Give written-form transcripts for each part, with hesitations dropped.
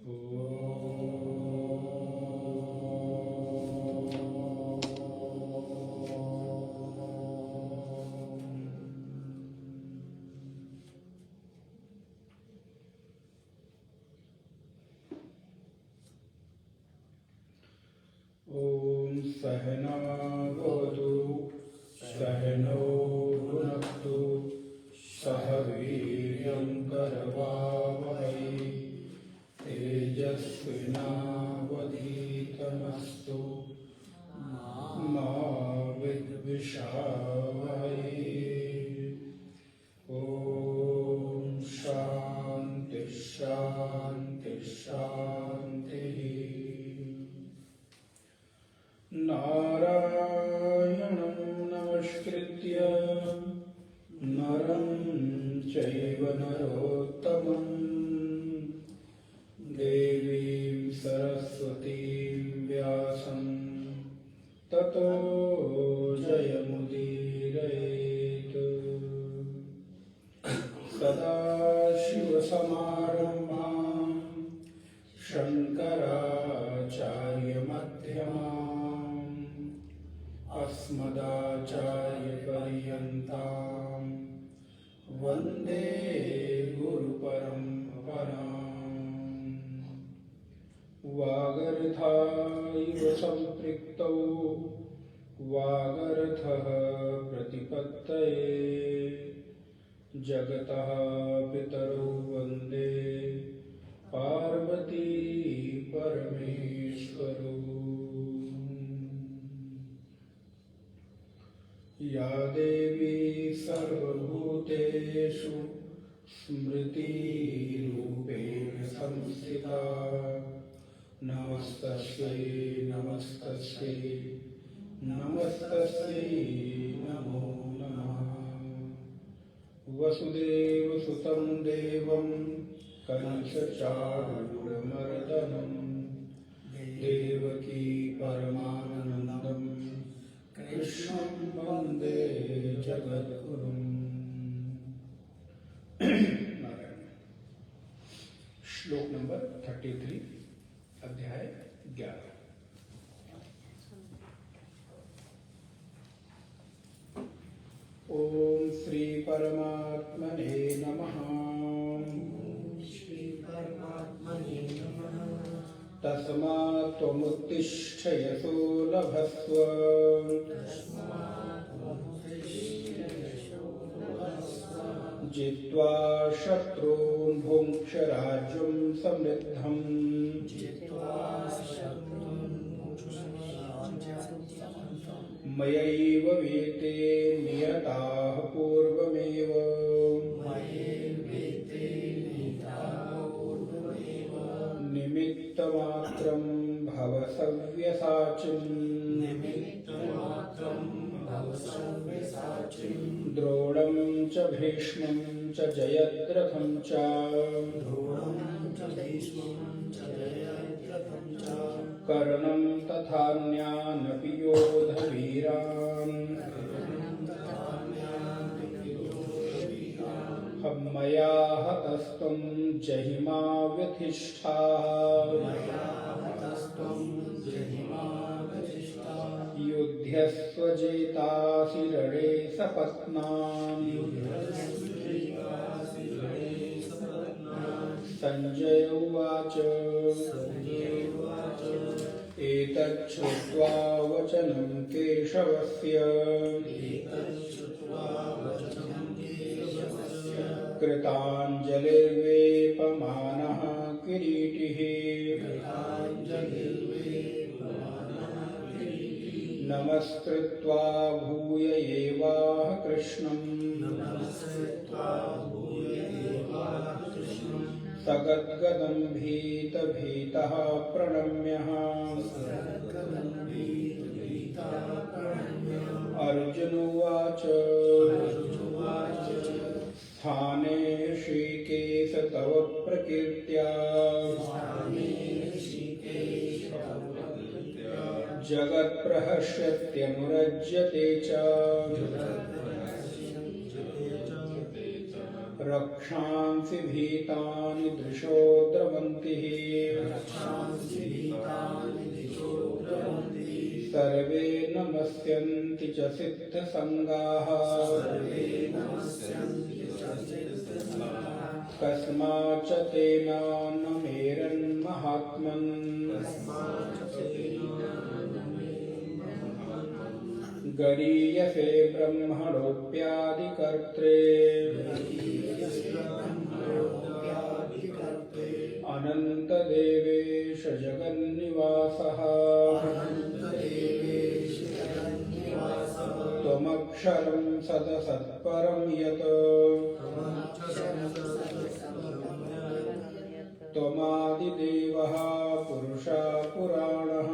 ॐ सहना भवतु सहनौ भुनक्तु सह वीर्यं करवावहै तेजस्विनावधीतमस्तु मा विद्विषावहै। ॐ शान्ति शान्ति शान्तिः। नारायणं नमस्कृत्य नरं चैव नरोत्तमं देवीं सरस्वतीं व्यासं ततो जयमुदीरयेत्। सदाशिवसमारम्भां शङ्कराचार्यमध्यमाम् अस्मदाचार्यपर्यन्तां वन्दे गुरुपरम्पराम्। वागर्थाइव सम्पृक्तौ वागर्थः प्रतिपत्तये जगतः पितरौ वन्दे पार्वती परमेश्वरौ। या देवी सर्वभूतेषु स्मृतिरूपेण संस्थिता नमस्तस्यै नमस्तस्यै नमस्तस्यै नमो नमः। वसुदेवसुतं देवं कंसचाणूरमर्दनं देवकी परमानन्दं कृष्णं वन्दे जगद्गुरुम्। श्लोक नंबर 33 अध्याय 11। ओम श्री परमात्मने नमः। श्री परमात्मने नमः। तस्मात् त्वमुत्तिष्ठ यशो लभस्व जित्वा शत्रून् भुङ्क्ष राज्यं समृद्धम्। मयैव वेते नियताः पूर्वमेव निमित्तमात्रं भव सव्यसाचिन्। द्रोणं च भीष्मं च जयद्रथं च कर्णं तथान्यानपि योधवीरान् मया हतस्त्वं जहिमा व्यथिष्ठाः। युध्यस्व जेतासि रणे सपत्नान्। संजय उवाच एतच्छ्रुत्वा वचनं केशवस्य कृताञ्जलिर्वेपमानः किरीटिः। नमस्कृत्वा भूय एवाह कृष्णम् सगद्गदं भीतभीतः प्रणम्यः। अर्जुन उवाच स्थाने ऋषिकेश तव प्रकीर्त्या जगत्प्रहस्यत्यनुरज्यते च। रक्षांसि भीतानि दृशो द्रवन्ति सर्वे नमस्यन्ति च सिद्धसङ्गाः कस्माच्च तेनान्नमेरन्महात्मन् गरीयसे ब्रह्मणोऽप्यादिकर्त्रे अनन्तदेवेश जगन्निवासः त्वमक्षरं सदसत्परं यत् त्वमादिदेवः पुरुषः पुराणः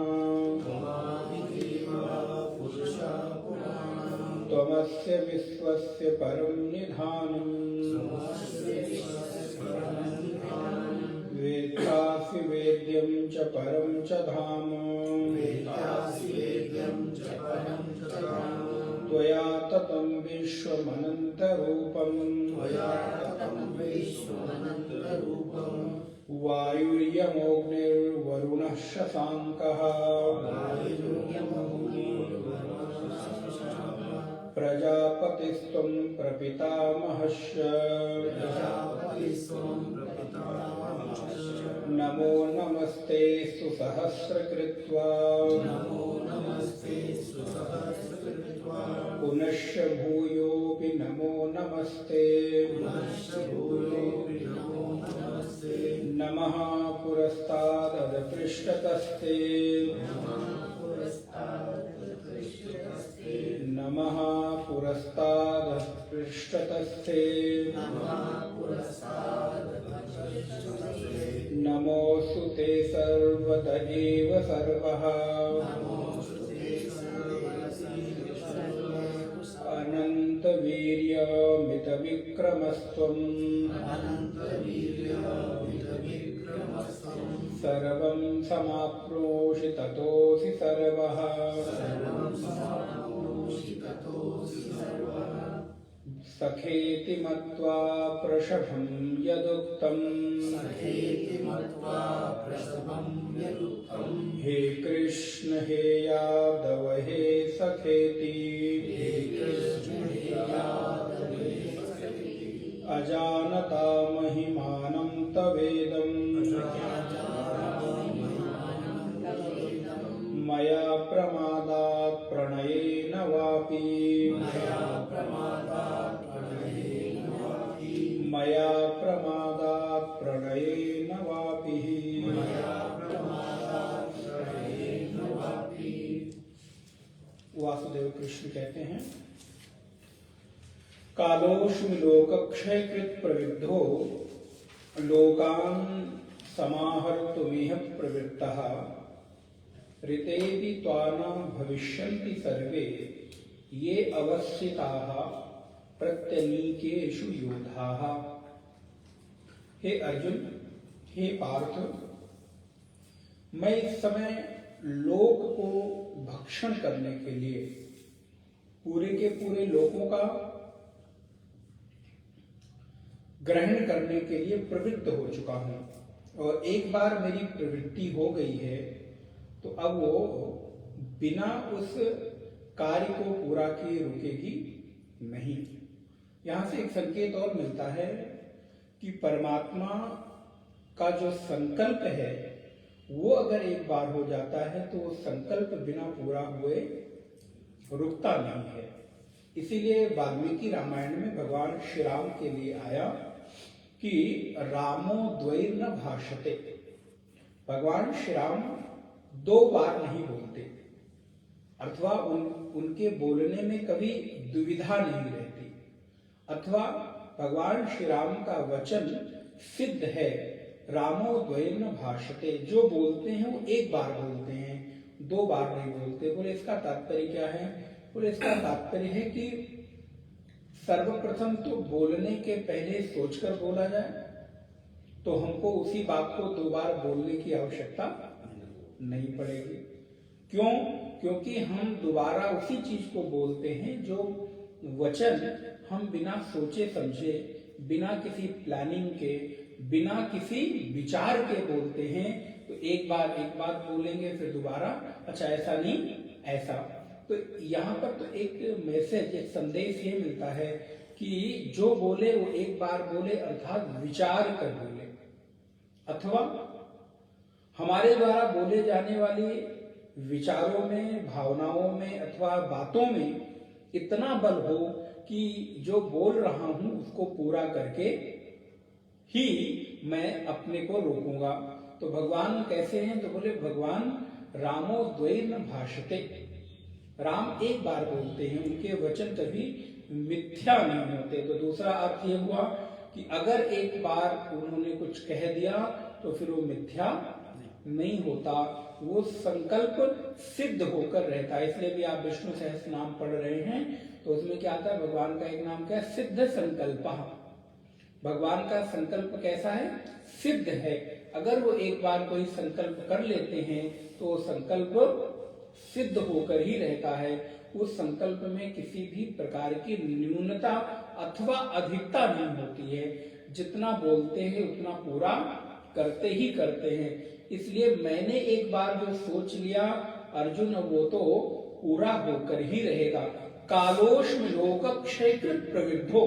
त्वमस्य विश्वस्य परं निधानम् वेत्तासि वेद्यं च परं च धाम त्वया ततं विश्वमनन्तरूपम् वायुर्यमोऽग्निर्वरुणः शशाङ्कः प्रजापतिस्त्वं प्रपितामहश्च नमो नमस्ते सुसहस्रकृत्वा पुनश्च भूयोऽपि नमो नमस्ते नमः पुरस्तादपृष्ठतस्ते नमः पुरस्तादपृष्ठतस्ते नमोऽस्तु ते सर्वत एव सर्वः अनन्तवीर्यमितविक्रमस्त्वम् सर्वं समाप्नोषि ततोऽसि सर्वः सखेति मत्वा प्रशभं यदुक्तम् हे कृष्ण हे यादव हे सखेति अजानता महिमानं तवेदम् मया प्रमादात् प्रणयेन वापि मया प्रमादात् प्रणयेन वापि वासुदेव कृष्ण कहते हैं कालोऽस्मि लोकक्षयकृत् प्रविद्धो लोकान् समाहर्तुमिह प्रवृत्तः ऋतेऽपि त्वाना भविष्यन्ति सर्वे ये अवस्थिताः प्रत्यनीकेषु योधाः। हे अर्जुन, हे पार्थ, मैं इस समय लोक को भक्षण करने के लिए पूरे के पूरे लोकों का ग्रहण करने के लिए प्रवृत्त हो चुका हूं, और एक बार मेरी प्रवृत्ति हो गई है तो अब वो बिना उस कार्य को पूरा किए रुकेगी नहीं। यहां से एक संकेत और मिलता है कि परमात्मा का जो संकल्प है वो अगर एक बार हो जाता है तो वो संकल्प बिना पूरा हुए रुकता नहीं है। इसीलिए वाल्मीकि रामायण में भगवान श्री राम के लिए आया कि रामो द्वैर्न भाषते। भगवान श्री राम दो बार नहीं बोलते, अथवा उनके बोलने में कभी दुविधा नहीं रहती, अथवा भगवान श्री राम का वचन सिद्ध है। रामो द्वैर्न भाषते, जो बोलते हैं वो एक बार बोलते हैं, दो बार नहीं बोलते। बोले इसका तात्पर्य क्या है? बोले इसका तात्पर्य है कि सर्वप्रथम तो बोलने के पहले सोचकर बोला जाए, तो हमको उसी बात को दो बार बोलने की आवश्यकता नहीं पड़ेगी। क्यों? क्योंकि हम दोबारा उसी चीज को बोलते हैं जो वचन हम बिना सोचे समझे बिना किसी प्लानिंग के, बिना किसी विचार के बोलते हैं। तो एक बात बोलेंगे, फिर दोबारा अच्छा ऐसा नहीं ऐसा। तो यहाँ पर तो एक मैसेज, एक संदेश ये मिलता है कि जो बोले वो एक बार बोले, अर्थात विचार कर बोले, अथवा हमारे द्वारा बोले जाने वाली विचारों में, भावनाओं में अथवा बातों में इतना बल हो कि जो बोल रहा हूं उसको पूरा करके ही मैं अपने को रोकूंगा। तो भगवान कैसे हैं? तो बोले भगवान रामो द्वैर्न भाषते, राम एक बार बोलते हैं, उनके वचन कभी मिथ्या नहीं होते। तो दूसरा अर्थ ये हुआ कि अगर एक बार उन्होंने कुछ कह दिया तो फिर वो मिथ्या नहीं होता, वो संकल्प सिद्ध होकर रहता है। इसलिए भी आप विष्णु सहस्त्र नाम पढ़ रहे हैं तो उसमें क्या आता है, भगवान का एक नाम क्या है, सिद्ध संकल्प। भगवान का संकल्प कैसा है, सिद्ध है। अगर वो एक बार कोई संकल्प कर लेते हैं तो संकल्प सिद्ध होकर ही रहता है। उस संकल्प में किसी भी प्रकार की न्यूनता अथवा अधिकता नहीं होती है। जितना बोलते हैं उतना पूरा करते ही करते हैं। इसलिए मैंने एक बार जो सोच लिया अर्जुन, वो तो पूरा होकर ही रहेगा। कालोष्म लोकक्षयकृत प्रविद्धो,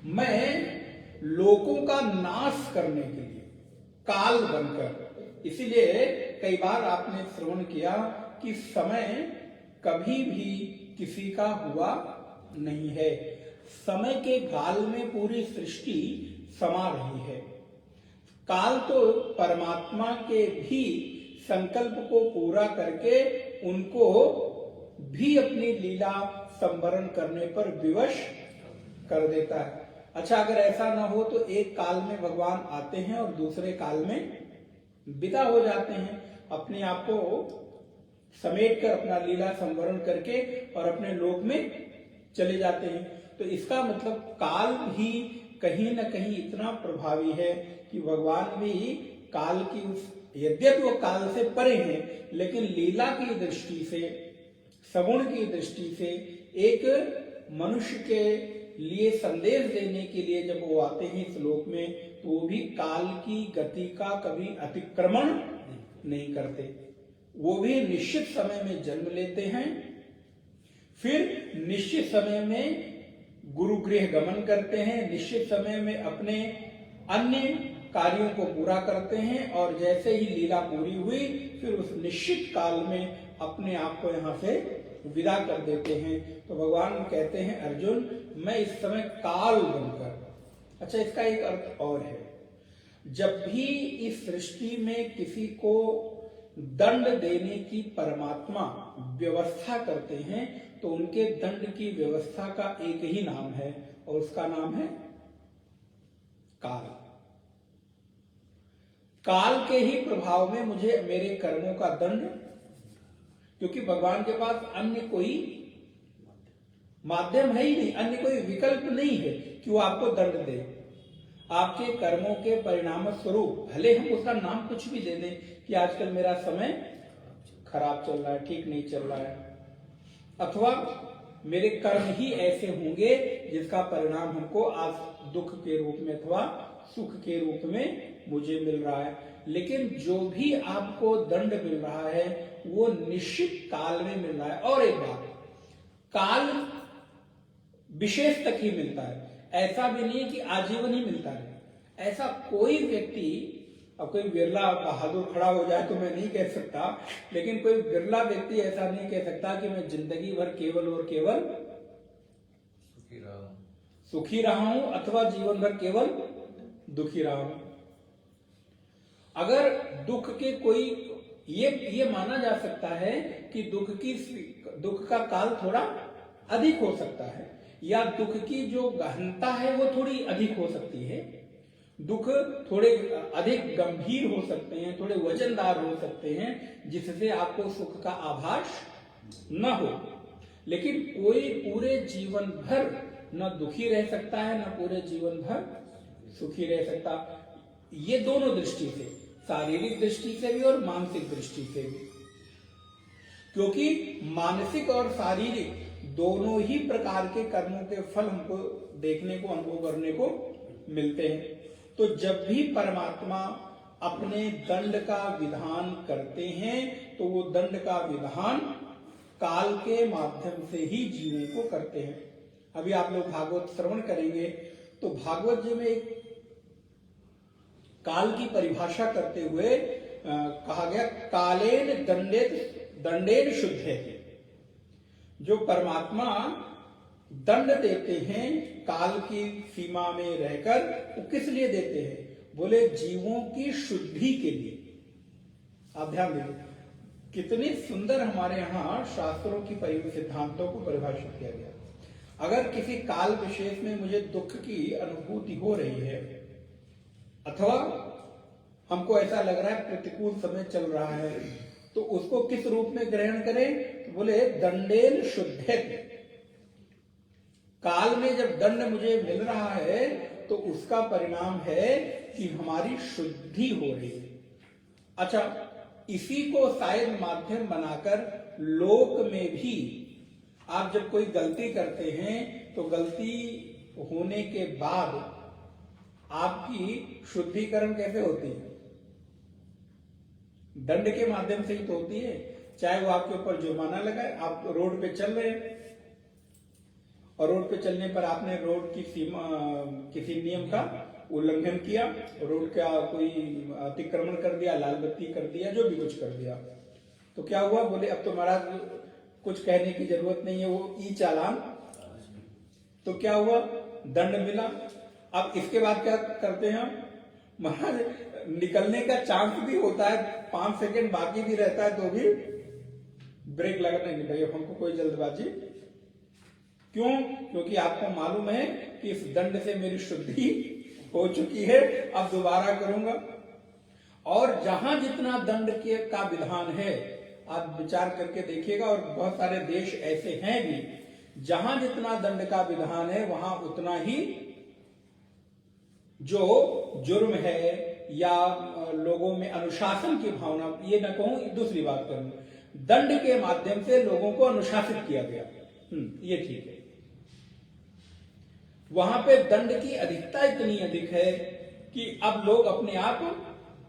मैं लोगों का नाश करने के लिए काल बनकर। इसीलिए कई बार आपने श्रवण किया कि समय कभी भी किसी का हुआ नहीं है। समय के काल में पूरी सृष्टि समा रही है। काल तो परमात्मा के भी संकल्प को पूरा करके उनको भी अपनी लीला संवरण करने पर विवश कर देता है। अच्छा, अगर ऐसा ना हो तो एक काल में भगवान आते हैं और दूसरे काल में विदा हो जाते हैं, अपने आप को समेट कर अपना लीला संवरण करके और अपने लोक में चले जाते हैं। तो इसका मतलब काल भी कहीं न कहीं इतना प्रभावी है कि भगवान भी काल की उस, यद्यपि वो काल से परे हैं, लेकिन लीला की दृष्टि से, सगुण की दृष्टि से एक मनुष्य के लिए संदेश देने के लिए जब वो आते हैं इस लोक में, तो वो भी काल की गति का कभी अतिक्रमण नहीं करते। वो भी निश्चित समय में जन्म लेते हैं, फिर निश्चित समय में गुरु गृह गमन करते हैं, निश्चित समय में अपने अन्य कार्यों को पूरा करते हैं, और जैसे ही लीला पूरी हुई फिर उस निश्चित काल में अपने आप को यहाँ से विदा कर देते हैं। तो भगवान कहते हैं अर्जुन, मैं इस समय काल बनकर। अच्छा, इसका एक अर्थ और है, जब भी इस सृष्टि में किसी को दंड देने की परमात्मा व्यवस्था करते हैं तो उनके दंड की व्यवस्था का एक ही नाम है और उसका नाम है काल। काल के ही प्रभाव में मुझे मेरे कर्मों का दंड, क्योंकि भगवान के पास अन्य कोई माध्यम है ही नहीं, अन्य कोई विकल्प नहीं है कि वो आपको दंड दे। आपके कर्मों के परिणाम स्वरूप भले हम उसका नाम कुछ भी दे दें कि आजकल मेरा समय खराब चल रहा है, ठीक नहीं चल रहा है, अथवा मेरे कर्म ही ऐसे होंगे जिसका परिणाम हमको आज दुख के रूप में अथवा सुख के रूप में मुझे मिल रहा है, लेकिन जो भी आपको दंड मिल रहा है वो निश्चित काल में मिल रहा है। और एक बात, काल विशेष तक ही मिलता है, ऐसा भी नहीं कि आजीवन ही मिलता है। ऐसा कोई व्यक्ति, अब कोई बिरला बहादुर खड़ा हो जाए तो मैं नहीं कह सकता, लेकिन कोई बिरला व्यक्ति ऐसा नहीं कह सकता कि मैं जिंदगी भर केवल और केवल सुखी रहा हूं अथवा जीवन भर केवल दुखी रहा हूं। अगर दुख के कोई ये माना जा सकता है कि दुख का काल थोड़ा अधिक हो सकता है, या दुख की जो गहनता है वो थोड़ी अधिक हो सकती है, दुख थोड़े अधिक गंभीर हो सकते हैं, थोड़े वजनदार हो सकते हैं, जिससे आपको सुख का आभास न हो। लेकिन कोई पूरे जीवन भर न दुखी रह सकता है, न पूरे जीवन भर सुखी रह सकता। ये दोनों दृष्टि से, शारीरिक दृष्टि से भी और मानसिक दृष्टि से भी, क्योंकि मानसिक और शारीरिक दोनों ही प्रकार के कर्मों के फल हमको देखने को, अनुभव करने को मिलते हैं। तो जब भी परमात्मा अपने दंड का विधान करते हैं तो वो दंड का विधान काल के माध्यम से ही जीवों को करते हैं। अभी आप लोग भागवत श्रवण करेंगे तो भागवत जी में एक काल की परिभाषा करते हुए कहा गया, कालेन दंडेन शुद्धे। जो परमात्मा दंड देते हैं काल की सीमा में रहकर, वो किस लिए देते हैं? बोले जीवों की शुद्धि के लिए। आप ध्यान देंगे कितनी सुंदर हमारे यहां शास्त्रों की सिद्धांतों को परिभाषित किया गया। अगर किसी काल विशेष में मुझे दुख की अनुभूति हो रही है अथवा हमको ऐसा लग रहा है प्रतिकूल समय चल रहा है, तो उसको किस रूप में ग्रहण करें? तो बोले दंडेन शुद्धेत। काल में जब दंड मुझे मिल रहा है तो उसका परिणाम है कि हमारी शुद्धि हो रही है। अच्छा, इसी को शायद माध्यम बनाकर लोक में भी आप जब कोई गलती करते हैं तो गलती होने के बाद आपकी शुद्धिकरण कैसे होती है? दंड के माध्यम से ही तो होती है। चाहे वो आपके ऊपर जुर्माना लगाए, आप रोड पे चल रहे हैं और रोड पे चलने पर आपने रोड की सीमा, किसी नियम का उल्लंघन किया, रोड का कोई अतिक्रमण कर दिया, लाल बत्ती कर दिया, जो भी कुछ कर दिया, तो क्या हुआ? बोले अब तो महाराज कुछ कहने की जरूरत नहीं है, वो ई चालान। तो क्या हुआ? दंड मिला। अब इसके बाद क्या करते हैं हम? महाराज निकलने का चांस भी होता है, 5 सेकंड बाकी भी रहता है तो भी ब्रेक लगाना नहीं भाई, हमको कोई जल्दबाजी क्यों? क्योंकि आपको मालूम है कि इस दंड से मेरी शुद्धि हो चुकी है, अब दोबारा करूंगा। और जहां जितना दंड के का विधान है, आप विचार करके देखिएगा, और बहुत सारे देश ऐसे हैं भी जहां जितना दंड का विधान है वहां उतना ही जो जुर्म है या लोगों में अनुशासन की भावना, ये न कहूं, दूसरी बात करूं, दंड के माध्यम से लोगों को अनुशासित किया गया, ये ठीक है। वहां पे दंड की अधिकता इतनी अधिक है कि अब लोग अपने आप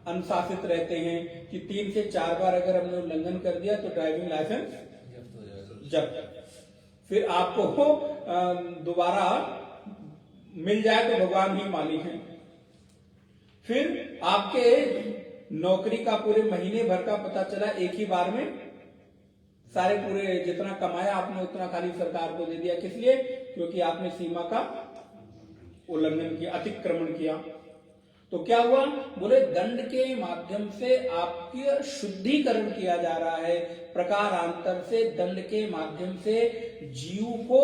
अनुशासित रहते हैं कि 3 से 4 बार अगर हमने उल्लंघन कर दिया तो ड्राइविंग लाइसेंस जब्त, फिर आपको दोबारा मिल जाए तो भगवान ही मालिक हैं। फिर आपके नौकरी का पूरे महीने भर का पता चला एक ही बार में, सारे पूरे जितना कमाया आपने उतना खाली सरकार को दे दिया। किस लिए? क्योंकि आपने सीमा का उल्लंघन किया, अतिक्रमण किया। तो क्या हुआ? बोले दंड के माध्यम से आपकी शुद्धिकरण किया जा रहा है, प्रकारांतर से दंड के माध्यम से जीव को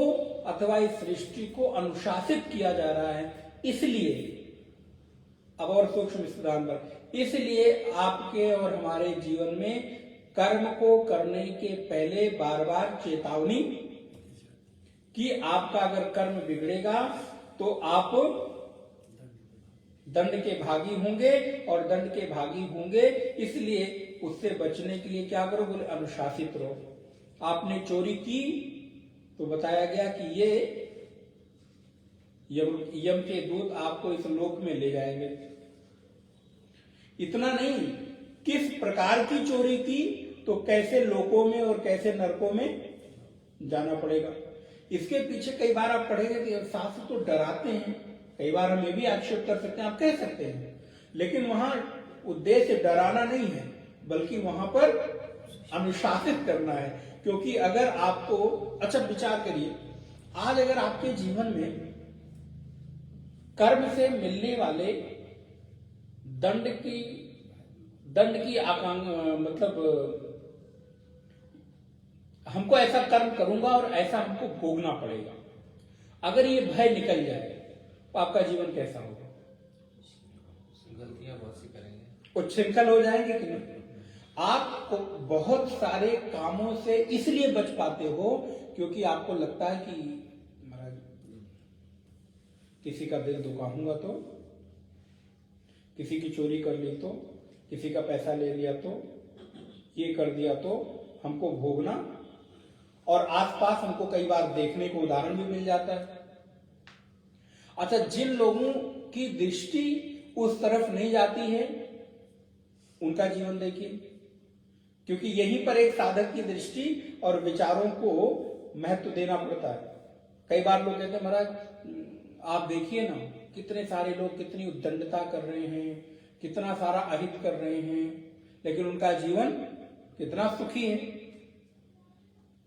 अथवा इस सृष्टि को अनुशासित किया जा रहा है। इसलिए अब और सूक्ष्म सिद्धांत, इसलिए आपके और हमारे जीवन में कर्म को करने के पहले बार बार चेतावनी कि आपका अगर कर्म बिगड़ेगा तो आप दंड के भागी होंगे, और दंड के भागी होंगे इसलिए उससे बचने के लिए क्या करो? बोले अनुशासित रहो। आपने चोरी की तो बताया गया कि ये यम के दूत आपको इस लोक में ले जाएंगे। इतना नहीं, किस प्रकार की चोरी की तो कैसे लोकों में और कैसे नरकों में जाना पड़ेगा। इसके पीछे कई बार आप पढ़ेंगे कि शास्त्र तो डराते हैं, कई बार हम ये भी आक्षेप कर सकते हैं, आप कह सकते हैं, लेकिन वहां उद्देश्य डराना नहीं है, बल्कि वहां पर अनुशासित करना है। क्योंकि अगर आपको, अच्छा विचार करिए, आज अगर आपके जीवन में कर्म से मिलने वाले दंड की आकांक्षा, मतलब हमको ऐसा कर्म करूंगा और ऐसा हमको भोगना पड़ेगा, अगर ये भय निकल जाए तो आपका जीवन कैसा होगा? गलतियां बहुत सी करेंगे, उच्छृंखल हो जाएंगे कि नहीं? आप बहुत सारे कामों से इसलिए बच पाते हो क्योंकि आपको लगता है कि महाराज किसी का दिल दुखाऊंगा तो, किसी की चोरी कर ली तो, किसी का पैसा ले लिया तो, ये कर दिया तो हमको भोगना। और आसपास हमको कई बार देखने को उदाहरण भी मिल जाता है। अच्छा, जिन लोगों की दृष्टि उस तरफ नहीं जाती है उनका जीवन देखिए, क्योंकि यहीं पर एक साधक की दृष्टि और विचारों को महत्व देना पड़ता है। कई बार लोग कहते हैं महाराज आप देखिए ना, कितने सारे लोग कितनी उद्दंडता कर रहे हैं, कितना सारा अहित कर रहे हैं, लेकिन उनका जीवन कितना सुखी है।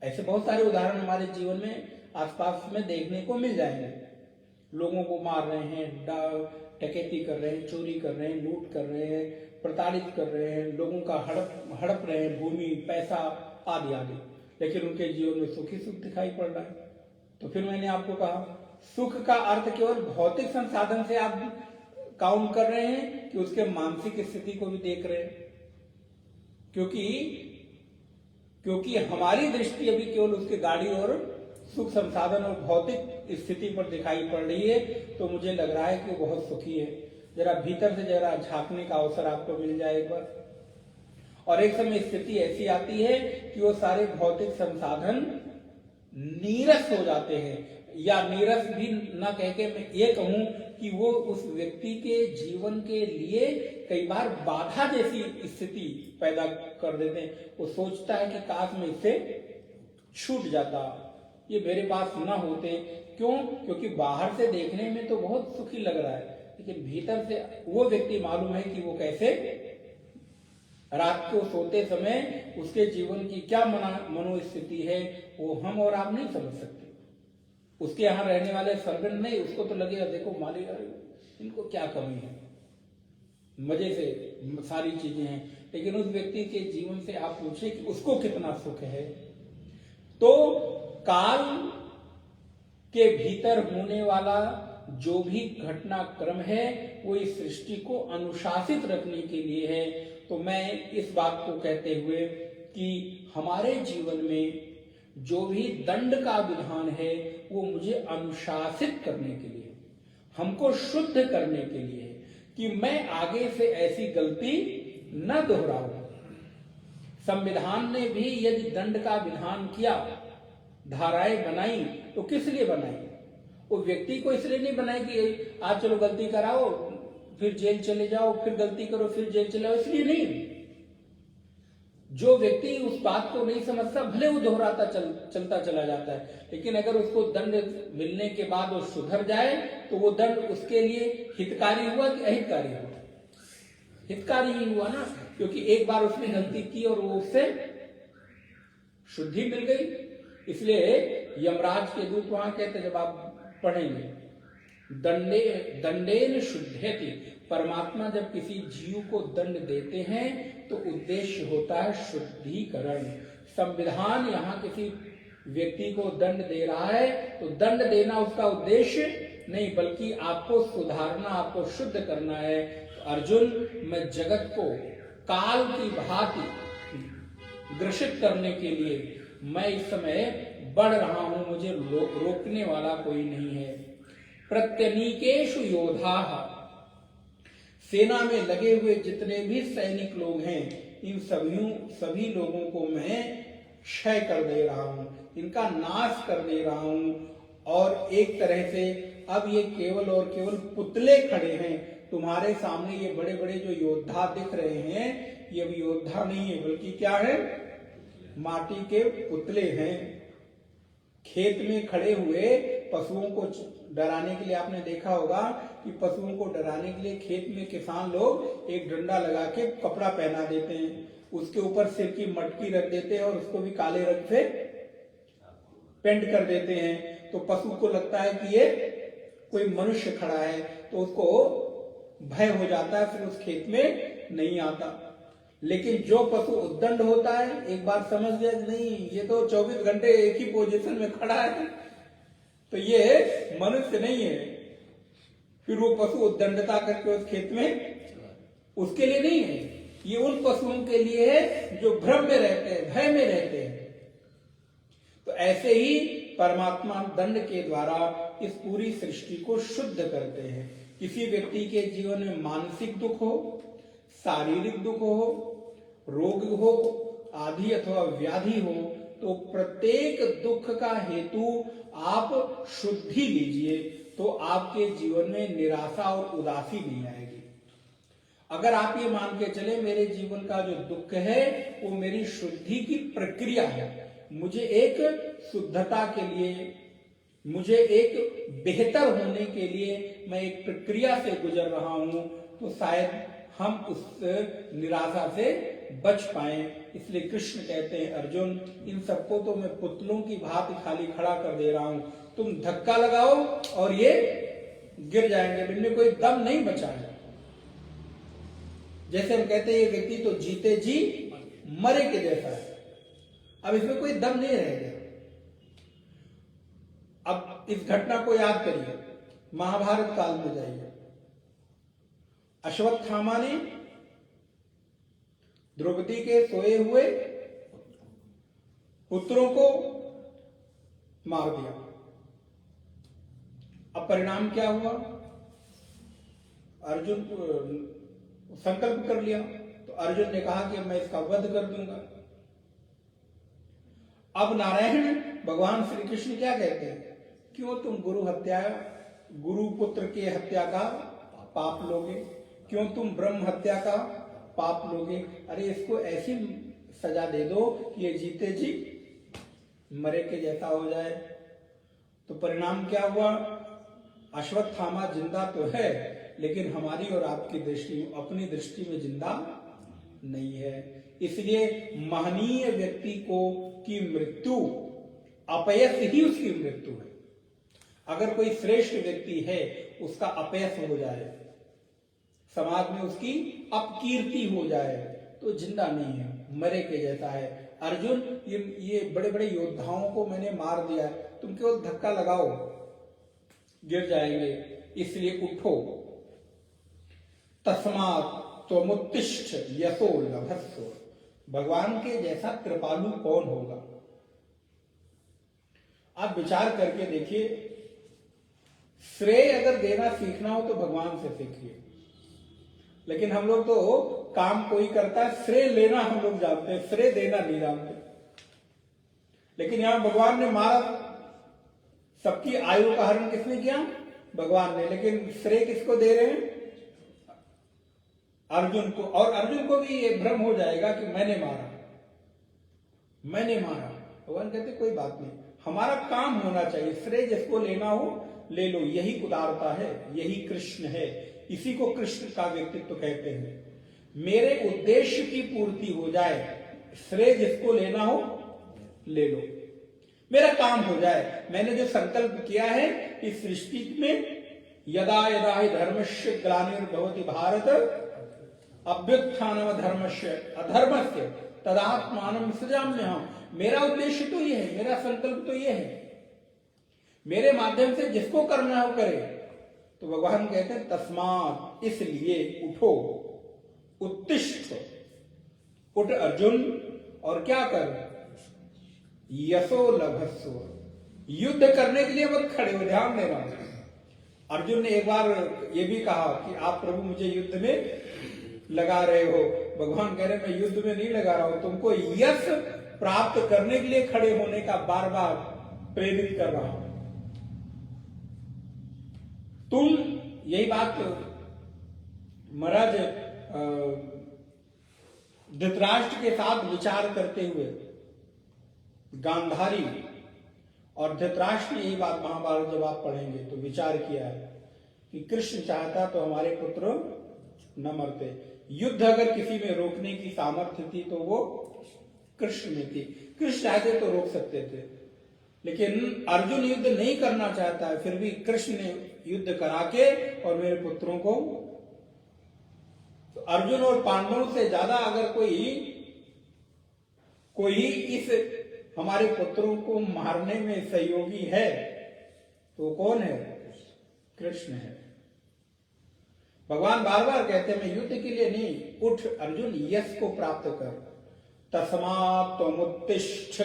ऐसे बहुत सारे उदाहरण हमारे जीवन में आसपास में देखने को मिल जाएंगे। लोगों को मार रहे हैं, डकैती कर रहे हैं, चोरी कर रहे हैं, लूट कर रहे हैं, प्रताड़ित कर रहे हैं, लोगों का हड़प रहे हैं, भूमि पैसा आदि आदि, लेकिन उनके जीवन में सुखी सुख दिखाई पड़ रहा है। तो फिर मैंने आपको कहा, सुख का अर्थ केवल भौतिक संसाधन से आप काउंट कर रहे हैं कि उसके मानसिक स्थिति को भी देख रहे हैं? क्योंकि हमारी दृष्टि अभी केवल उसके गाड़ी और सुख संसाधन और भौतिक स्थिति पर दिखाई पड़ रही है, तो मुझे लग रहा है कि वो बहुत सुखी है। जरा भीतर से जरा झांकने का अवसर आपको मिल जाए एक बार, और एक समय स्थिति ऐसी आती है कि वो सारे भौतिक संसाधन नीरस हो जाते हैं, या नीरस भी ना कह के मैं ये कहूं कि वो उस व्यक्ति के जीवन के लिए कई बार बाधा जैसी स्थिति पैदा कर देते हैं। वो सोचता है कि काश मैं इससे छूट जाता, ये मेरे पास ना होते। क्यों? क्योंकि बाहर से देखने में तो बहुत सुखी लग रहा है, लेकिन भीतर से वो व्यक्ति मालूम है कि वो कैसे रात को सोते समय उसके जीवन की क्या मनोस्थिति है, वो हम और आप नहीं समझ सकते। उसके यहाँ रहने वाले सर्वेंट नहीं, उसको तो लगेगा देखो मालिक इनको क्या कमी है, मजे से सारी चीजें हैं, लेकिन उस व्यक्ति के जीवन से आप पूछे कि उसको कितना सुख है। तो काल के भीतर होने वाला जो भी घटनाक्रम है वो इस सृष्टि को अनुशासित रखने के लिए है। तो मैं इस बात को कहते हुए कि हमारे जीवन में जो भी दंड का विधान है वो मुझे अनुशासित करने के लिए, हमको शुद्ध करने के लिए, कि मैं आगे से ऐसी गलती न दोहराऊं। संविधान ने भी यदि दंड का विधान किया, धाराएं बनाई, तो किस लिए बनाई? वो व्यक्ति को इसलिए नहीं बनाई कि आज चलो गलती कराओ फिर जेल चले जाओ, फिर गलती करो फिर जेल चले जाओ, इसलिए नहीं। जो व्यक्ति उस बात को नहीं समझता, भले वो दोहराता चलता चला जाता है, लेकिन अगर उसको दंड मिलने के बाद वो सुधर जाए तो वो दंड उसके लिए हितकारी हुआ कि अहितकारी हुआ? हितकारी ही हुआ ना, क्योंकि एक बार उसने गलती की और वो उससे शुद्धि मिल गई। इसलिए यमराज के दूत वहां कहते, जब आप पढ़ेंगे, दंडेन शुद्धेति, परमात्मा जब किसी जीव को दंड देते हैं तो उद्देश्य होता है शुद्धिकरण। संविधान यहाँ किसी व्यक्ति को दंड दे रहा है तो दंड देना उसका उद्देश्य नहीं, बल्कि आपको सुधारना, आपको शुद्ध करना है। तो अर्जुन, मैं जगत को काल की भांति ग्रसित करने के लिए मैं इस समय बढ़ रहा हूं, मुझे रोकने वाला कोई नहीं है। प्रत्यनीकेषु योधाः, सेना में लगे हुए जितने भी सैनिक लोग हैं, इन सभी लोगों को मैं क्षय कर दे रहा हूं, इनका नाश कर दे रहा हूं। और एक तरह से अब ये केवल और केवल पुतले खड़े हैं तुम्हारे सामने। ये बड़े बड़े जो योद्धा दिख रहे हैं, ये अब योद्धा नहीं है, बल्कि क्या है? माटी के पुतले हैं। खेत में खड़े हुए पशुओं को डराने के लिए आपने देखा होगा कि पशुओं को डराने के लिए खेत में किसान लोग एक डंडा लगा के कपड़ा पहना देते हैं, उसके ऊपर सिर की मटकी रख देते हैं और उसको भी काले रंग से पेंट कर देते हैं। तो पशु को लगता है कि ये कोई मनुष्य खड़ा है, तो उसको भय हो जाता है, फिर उस खेत में नहीं आता। लेकिन जो पशु उद्दंड होता है, एक बार समझ गया नहीं ये तो 24 घंटे एक ही पोजीशन में खड़ा है, तो ये मनुष्य नहीं है, फिर वो पशु उद्दंडता करके उस खेत में, उसके लिए नहीं है, ये उन पशुओं के लिए है जो भ्रम में रहते हैं, भय में रहते हैं। तो ऐसे ही परमात्मा दंड के द्वारा इस पूरी सृष्टि को शुद्ध करते हैं। किसी व्यक्ति के जीवन में मानसिक दुख हो, शारीरिक दुख हो, रोग हो, आदि अथवा व्याधि हो, तो प्रत्येक दुख का हेतु आप शुद्धि लीजिए, तो आपके जीवन में निराशा और उदासी नहीं आएगी। अगर आप ये मान के चले मेरे जीवन का जो दुख है वो मेरी शुद्धि की प्रक्रिया है, मुझे एक शुद्धता के लिए, मुझे एक बेहतर होने के लिए मैं एक प्रक्रिया से गुजर रहा हूं, तो शायद हम उस निराशा से बच पाए। इसलिए कृष्ण कहते हैं अर्जुन, इन सबको तो मैं पुतलों की भांति खाली खड़ा कर दे रहा हूं, तुम धक्का लगाओ और ये गिर जाएंगे, इनमें कोई दम नहीं बचा है। जैसे हम कहते हैं ये व्यक्ति तो जीते जी मरे के जैसा है, अब इसमें कोई दम नहीं रह गया। अब इस घटना को याद करिए, महाभारत काल में जाइए। अश्वत्थामा ने द्रौपदी के सोए हुए पुत्रों को मार दिया। अब परिणाम क्या हुआ? अर्जुन संकल्प कर लिया, तो अर्जुन ने कहा कि मैं इसका वध कर दूंगा। अब नारायण भगवान श्री कृष्ण क्या कहते हैं? क्यों तुम गुरु पुत्र की हत्या का पाप लोगे? क्यों तुम ब्रह्म हत्या का पाप लोगे? अरे इसको ऐसी सजा दे दो कि ये जीते जी मरे के जैसा हो जाए। तो परिणाम क्या हुआ? अश्वत्थामा जिंदा तो है, लेकिन हमारी और आपकी दृष्टि, अपनी दृष्टि में जिंदा नहीं है। इसलिए महनीय व्यक्ति की मृत्यु, अपयश ही उसकी मृत्यु है। अगर कोई श्रेष्ठ व्यक्ति है उसका अपयश हो जाए, समाज में उसकी अपकीर्ति हो जाए, तो जिंदा नहीं है, मरे के जैसा है। अर्जुन, ये बड़े बड़े योद्धाओं को मैंने मार दिया है, तुम केवल धक्का लगाओ गिर जाएंगे, इसलिए उठो। तस्मात् त्वमुत्तिष्ठ यशो लभस्व। भगवान के जैसा कृपालु कौन होगा? आप विचार करके देखिए, श्रेय अगर देना सीखना हो तो भगवान से सीखिए। लेकिन हम लोग तो काम कोई करता है, श्रेय लेना हम लोग जानते हैं, श्रेय देना नहीं जानते। लेकिन यहां भगवान ने मारा, सबकी आयु का हरण किसने किया? भगवान ने। लेकिन श्रेय किसको दे रहे हैं? अर्जुन को। और अर्जुन को भी ये भ्रम हो जाएगा कि मैंने मारा। भगवान कहते कोई बात नहीं, हमारा काम होना चाहिए, श्रेय जिसको लेना हो ले लो, यही उदारता है, यही कृष्ण है, इसी को कृष्ण का व्यक्तित्व कहते हैं। मेरे उद्देश्य की पूर्ति हो जाए, श्रेय जिसको लेना हो ले लो, मेरा काम हो जाए। मैंने जो संकल्प किया है इस सृष्टि में, यदा यदा ही धर्मस्य ग्लानिर्भवति भारत अभ्युत्थानम धर्मस्य अधर्मस्य तदात्मानं सृजाम्यहम्। मेरा उद्देश्य तो ये है, मेरा संकल्प तो ये है, मेरे माध्यम से जिसको करना हो करे। तो भगवान कहते हैं तस्मात्, इसलिए उठो, उत्तिष्ठ, उठ अर्जुन, और क्या कर? यशो लभस्व। युद्ध करने के लिए मत खड़े हो, ध्यान देना। अर्जुन ने एक बार ये भी कहा कि आप प्रभु मुझे युद्ध में लगा रहे हो। भगवान कह रहे मैं युद्ध में नहीं लगा रहा हूं, तुमको यश प्राप्त करने के लिए खड़े होने का बार बार प्रेरित कर रहा हूं। तुम, यही बात महाराज धृतराष्ट्र के साथ विचार करते हुए गांधारी और धृतराष्ट्र ने यही बात महाभारत जब आप पढ़ेंगे तो विचार किया है कि कृष्ण चाहता तो हमारे पुत्र न मरते। युद्ध अगर किसी में रोकने की सामर्थ्य थी तो वो कृष्ण में थी। कृष्ण चाहते तो रोक सकते थे, लेकिन अर्जुन युद्ध नहीं करना चाहता है, फिर भी कृष्ण ने युद्ध करा के और मेरे पुत्रों को, तो अर्जुन और पांडवों से ज्यादा अगर कोई इस हमारे पुत्रों को मारने में सहयोगी है तो कौन है? कृष्ण है। भगवान बार बार कहते हैं मैं युद्ध के लिए नहीं, उठ अर्जुन, यश को प्राप्त कर। तस्मात् त्वमुत्तिष्ठ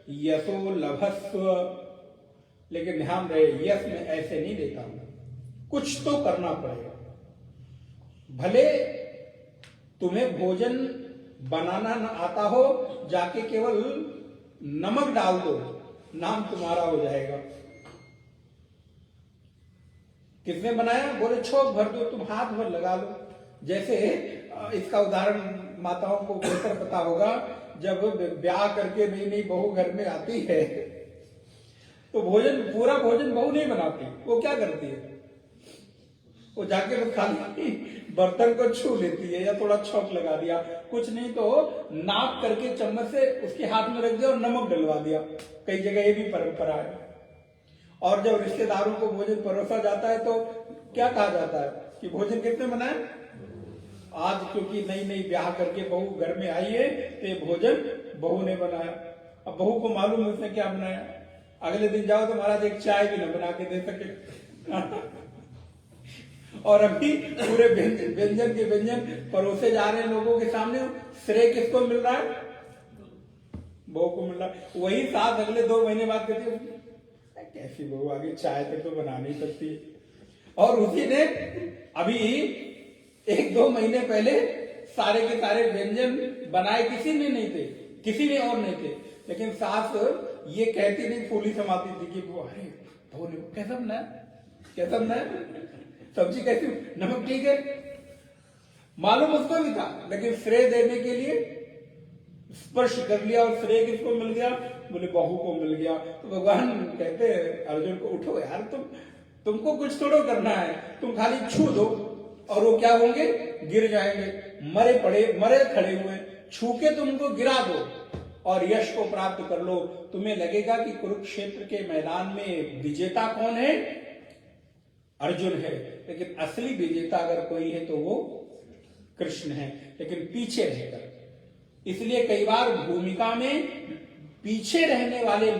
यशो लभस्व। लेकिन ध्यान रहे, यश में ऐसे नहीं देता हूं, कुछ तो करना पड़ेगा। भले तुम्हें भोजन बनाना न आता हो, जाके केवल नमक डाल दो, नाम तुम्हारा हो जाएगा। किसने बनाया? बोले छोक भर दो, तुम हाथ भर लगा लो। जैसे इसका उदाहरण माताओं को बेहतर पता होगा, जब ब्याह करके नई नई बहू घर में आती है तो पूरा भोजन बहू नहीं बनाती। वो क्या करती है? वो जाके बस खाली बर्तन को छू लेती है या थोड़ा छौंक लगा दिया, कुछ नहीं तो नाप करके चम्मच से उसके हाथ में रख दिया और नमक डलवा दिया। कई जगह ये भी परंपरा है। और जब रिश्तेदारों को भोजन परोसा जाता है तो क्या कहा जाता है कि भोजन किसने बनाया? आज क्योंकि नई नई ब्याह करके बहू घर में आई है तो ये भोजन बहू ने बनाया। अब बहू को मालूम है उसने क्या बनाया। अगले दिन जाओ तो महाराज एक चाय भी न बना के दे सके और अभी पूरे व्यंजन के व्यंजन परोसे जा रहे हैं लोगों के सामने। श्रेय किसको मिल रहा है? बहू को मिल रहा है। वही सास अगले 2 महीने बाद कहती है कैसी बहू आगे, चाय तक तो बना नहीं सकती। और उसी ने अभी 1-2 महीने पहले सारे के सारे व्यंजन बनाए किसी ने नहीं थे, किसी ने और नहीं थे, लेकिन सास ये कहती नहीं, फूली समाती थी कि वो अरे बहू ने कैसा बनाया, कैसा बनाया, सब्जी कैसी, नमक ठीक है। मालूम उसको भी था, लेकिन श्रेय देने के लिए स्पर्श कर लिया। और श्रेय किसको मिल गया? बोले बहू को मिल गया। तो भगवान कहते अर्जुन को, उठो यार, तुमको कुछ थोड़ा करना है, तुम खाली छू दो और वो क्या होंगे? गिर जाएंगे, मरे खड़े हुए, छू के तुमको गिरा दो और यश को प्राप्त कर लो। तुम्हें लगेगा कि कुरुक्षेत्र के मैदान में विजेता कौन है? अर्जुन है, लेकिन असली विजेता अगर कोई है तो वो कृष्ण है, लेकिन पीछे रहकर। इसलिए कई बार भूमिका में पीछे रहने वाले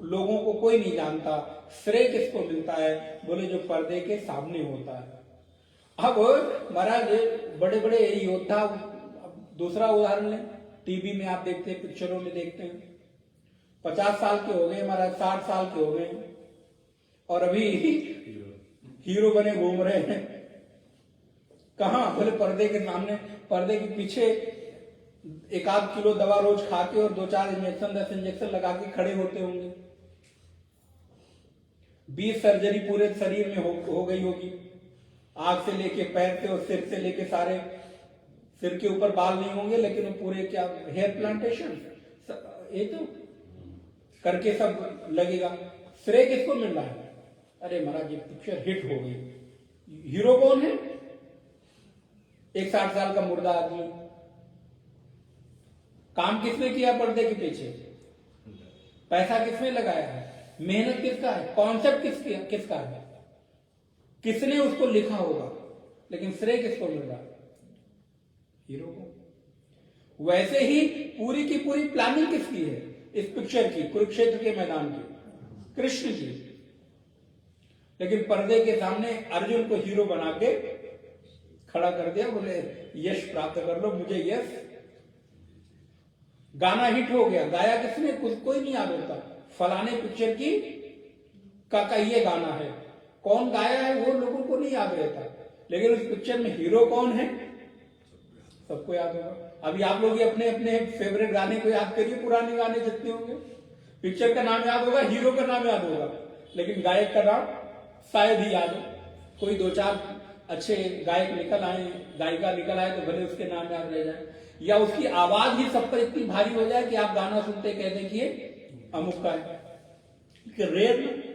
लोगों को कोई नहीं जानता। श्रेय किसको मिलता है? बोले जो पर्दे के सामने होता है। अब महाराज बड़े बड़े योद्धा, दूसरा उदाहरण लें, टीवी में आप देखते हैं, पिक्चरों में देखते हैं, 50 साल के हो गए महाराज, 60 साल के हो गए और अभी हीरो बने घूम रहे हैं। कहां? बोले पर्दे के सामने, पर्दे के पीछे 1-8 किलो दवा रोज खा के और 2-4 इंजेक्शन 10 इंजेक्शन लगा के खड़े होते होंगे। 20 सर्जरी पूरे शरीर में हो गई होगी, आंख से लेके पैर से और सिर से लेके सारे, सिर के ऊपर बाल नहीं होंगे लेकिन वो पूरे क्या हेयर प्लांटेशन ये तो करके सब लगेगा। श्रेय किसको मिल रहा है? अरे महाराज ये पिक्चर हिट हो गई। हीरो कौन है? एक 60 साल का मुर्दा आदमी। काम किसने किया पर्दे के पीछे? पैसा किसने लगाया है? मेहनत किसका है? कॉन्सेप्ट किसका है? किसने उसको लिखा होगा? लेकिन श्रेय किसको मिल रहा है? हीरो को। वैसे ही पूरी की पूरी प्लानिंग किसकी है इस पिक्चर की? कुरुक्षेत्र के मैदान की, कृष्ण की। लेकिन पर्दे के सामने अर्जुन को हीरो बना के खड़ा कर दिया। बोले यश प्राप्त कर लो, मुझे यश। गाना हिट हो गया, गाया किसने? कोई नहीं याद होता। फलाने पिक्चर की का ये गाना है, कौन गाया है वो लोगों को नहीं याद रहता, लेकिन उस पिक्चर में हीरो कौन है सबको याद होगा। अभी आप लोग अपने अपने फेवरेट गाने को याद करिए, पुराने गाने जितने होंगे। पिक्चर का नाम याद होगा, हीरो का नाम याद होगा, लेकिन गायक का नाम शायद ही याद हो। कोई 2-4 अच्छे गायक निकल आए, गायिका निकल आए तो भले उसके नाम याद रह जाए, या उसकी आवाज ही सब पर इतनी भारी हो जाए कि आप गाना सुनते कहते कि ये अमुक का है। रेर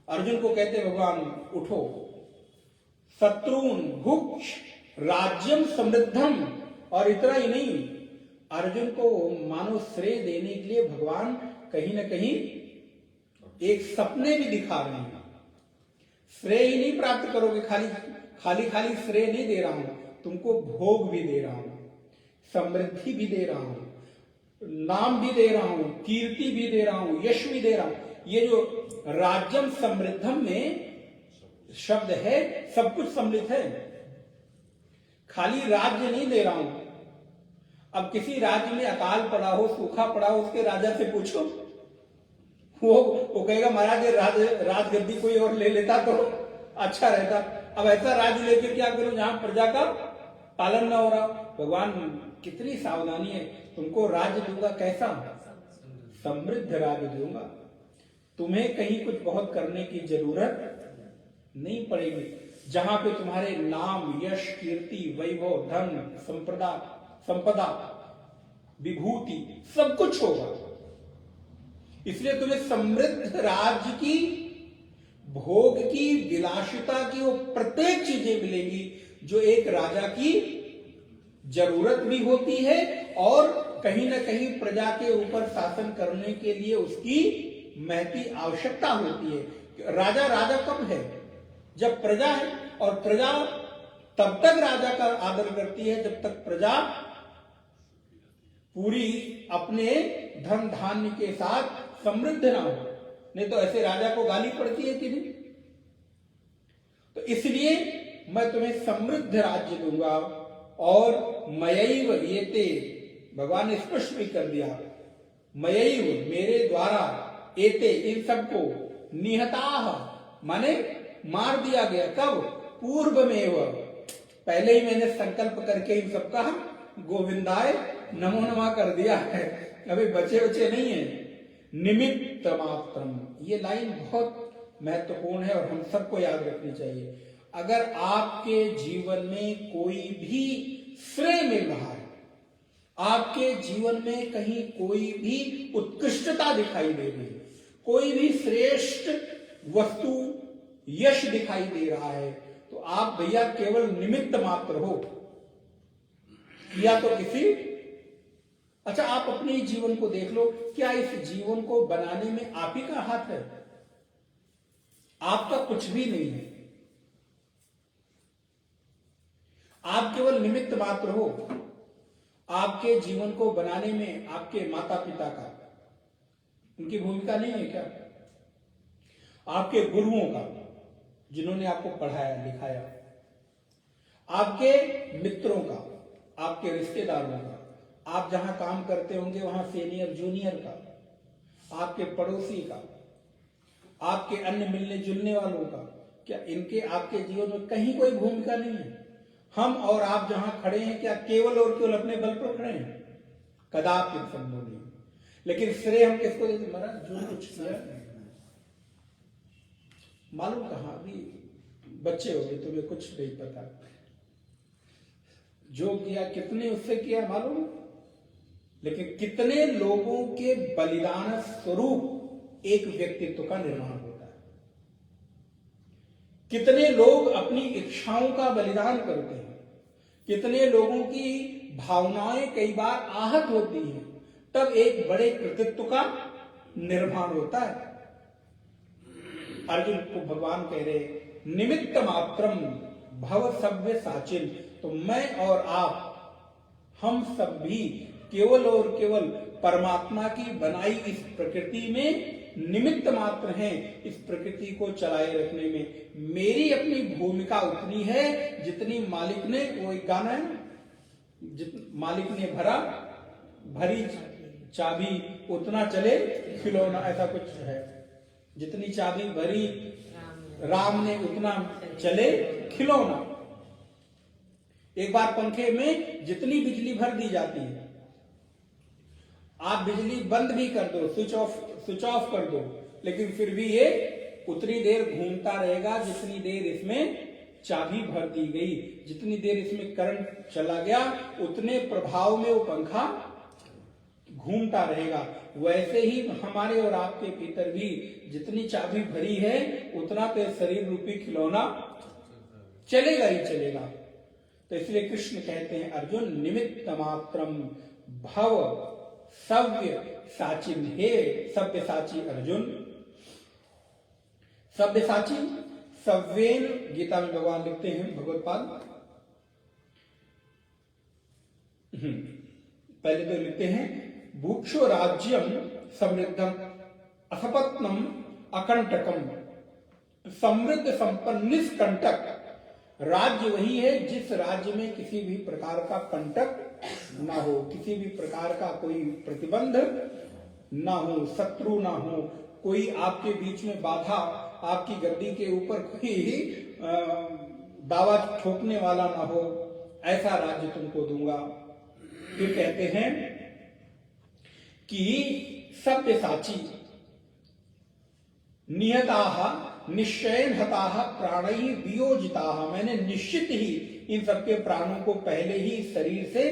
अर्जुन को कहते भगवान उठो, शत्रुन भुक्ष राज्यम समृद्धम। और इतना ही नहीं, अर्जुन को मानो श्रेय देने के लिए भगवान कहीं ना कहीं एक सपने भी दिखा रहे हैं। श्रेय ही नहीं प्राप्त करोगे, खाली श्रेय नहीं दे रहा हूं, तुमको भोग भी दे रहा हूं, समृद्धि भी दे रहा हूं, नाम भी दे रहा हूं, कीर्ति भी दे रहा हूं, यश भी दे रहा हूं। ये जो राज्यम समृद्धम में शब्द है, सब कुछ सम्मिलित है। खाली राज्य नहीं दे रहा हूं। अब किसी राज्य में अकाल पड़ा हो, सूखा पड़ा हो, उसके राजा से पूछो, वो कहेगा महाराज राजगद्दी कोई और ले लेता तो अच्छा रहता। अब ऐसा राज्य लेकर क्या करूं जहां प्रजा का पालन न हो रहा। भगवान कितनी सावधानी है, तुमको राज्य दूंगा कैसा? समृद्ध राज्य दूंगा। तुम्हें कहीं कुछ बहुत करने की जरूरत नहीं पड़ेगी। जहां पे तुम्हारे नाम, यश, कीर्ति, वैभव, धन, संपदा, विभूति सब कुछ होगा। इसलिए तुम्हें समृद्ध राज्य की, भोग की, विलासिता की वो प्रत्येक चीजें मिलेंगी जो एक राजा की जरूरत भी होती है और कहीं ना कहीं प्रजा के ऊपर शासन करने के लिए उसकी महती आवश्यकता होती है। राजा राजा कब है? जब प्रजा है, और प्रजा तब तक राजा का आदर करती है जब तक प्रजा पूरी अपने धन धान्य के साथ समृद्ध ना हो। नहीं तो ऐसे राजा को गाली पड़ती है कि नहीं। तो इसलिए मैं तुम्हें समृद्ध राज्य दूंगा। और मयैव एते, भगवान ने स्पष्ट भी कर दिया, मयैव, मेरे द्वारा, एते, इन सबको, निहताः, माने मार दिया गया। कब? पूर्वमेव, पहले ही मैंने संकल्प करके इन सबका गोविंदाय नमो नमः कर दिया है, अभी बचे बचे नहीं है। निमित्त मात्रम, ये लाइन बहुत महत्वपूर्ण है और हम सबको याद रखनी चाहिए। अगर आपके जीवन में कोई भी श्रेय मिल रहा है, आपके जीवन में कहीं कोई भी उत्कृष्टता दिखाई दे रही है, कोई भी श्रेष्ठ वस्तु, यश दिखाई दे रहा है, तो आप भैया केवल निमित्त मात्र हो, या तो किसी। अच्छा, आप अपने जीवन को देख लो, क्या इस जीवन को बनाने में आप ही का हाथ है? आपका कुछ भी नहीं है, आप केवल निमित्त मात्र हो। आपके जीवन को बनाने में आपके माता पिता का, उनकी भूमिका नहीं है क्या? आपके गुरुओं का, जिन्होंने आपको पढ़ाया लिखाया, आपके मित्रों का, आपके रिश्तेदारों का, आप जहां काम करते होंगे वहां सीनियर जूनियर का, आपके पड़ोसी का, आपके अन्य मिलने जुलने वालों का, क्या इनके आपके जीवन में कहीं कोई भूमिका नहीं है? हम और आप जहां खड़े हैं, क्या केवल और केवल अपने बल पर खड़े हैं? कदापि संभव नहीं। लेकिन श्रेय हम किसको देते? महाराज जो कुछ किया, मालूम कहां, अभी बच्चे हो गए, तुम्हें कुछ नहीं पता, जो किया कितने उससे किया मालूम, लेकिन कितने लोगों के बलिदान स्वरूप एक व्यक्तित्व का निर्माण होता है। कितने लोग अपनी इच्छाओं का बलिदान करते हैं, कितने लोगों की भावनाएं कई बार आहत होती हैं, तब एक बड़े कृतित्व का निर्माण होता है। अर्जुन को भगवान कह रहे, निमित्त मात्रम भव सव्य साचिन। तो मैं और आप, हम सब भी केवल और केवल परमात्मा की बनाई इस प्रकृति में निमित्त मात्र हैं। इस प्रकृति को चलाए रखने में मेरी अपनी भूमिका उतनी है जितनी मालिक ने, वो एक गाना है, मालिक ने भरी चाबी उतना चले खिलौना, ऐसा कुछ है। जितनी चाबी भरी राम ने उतना चले खिलौना। एक बार पंखे में जितनी बिजली भर दी जाती है, आप बिजली बंद भी कर दो, स्विच ऑफ कर दो, लेकिन फिर भी ये उतनी देर घूमता रहेगा जितनी देर इसमें चाबी भर दी गई। जितनी देर इसमें करंट चला गया उतने प्रभाव में वो पंखा घूमता रहेगा। वैसे ही हमारे और आपके भीतर भी जितनी चाबी भरी है उतना तो शरीर रूपी खिलौना चलेगा ही चलेगा। तो इसलिए कृष्ण कहते हैं, अर्जुन निमित्त मात्रम भव सव्य साचिन। हे सव्य साची अर्जुन, सव्य साची, सव्येन, गीता में भगवान लिखते हैं, भगवत्पाद पहले तो लिखते हैं, भूक्षो राज्यम समृद्धम असपत्नम अकंटकम। समृद्ध संपन्न निष्कंटक राज्य वही है जिस राज्य में किसी भी प्रकार का कंटक ना हो, किसी भी प्रकार का कोई प्रतिबंध ना हो, शत्रु ना हो, कोई आपके बीच में बाधा, आपकी गद्दी के ऊपर कोई दावा ठोकने वाला ना हो, ऐसा राज्य तुमको दूंगा। फिर कहते हैं कि सब्यसाची नियताः निश्चयेन हताः प्राणैः वियोजिताः, मैंने निश्चित ही इन सबके प्राणों को पहले ही शरीर से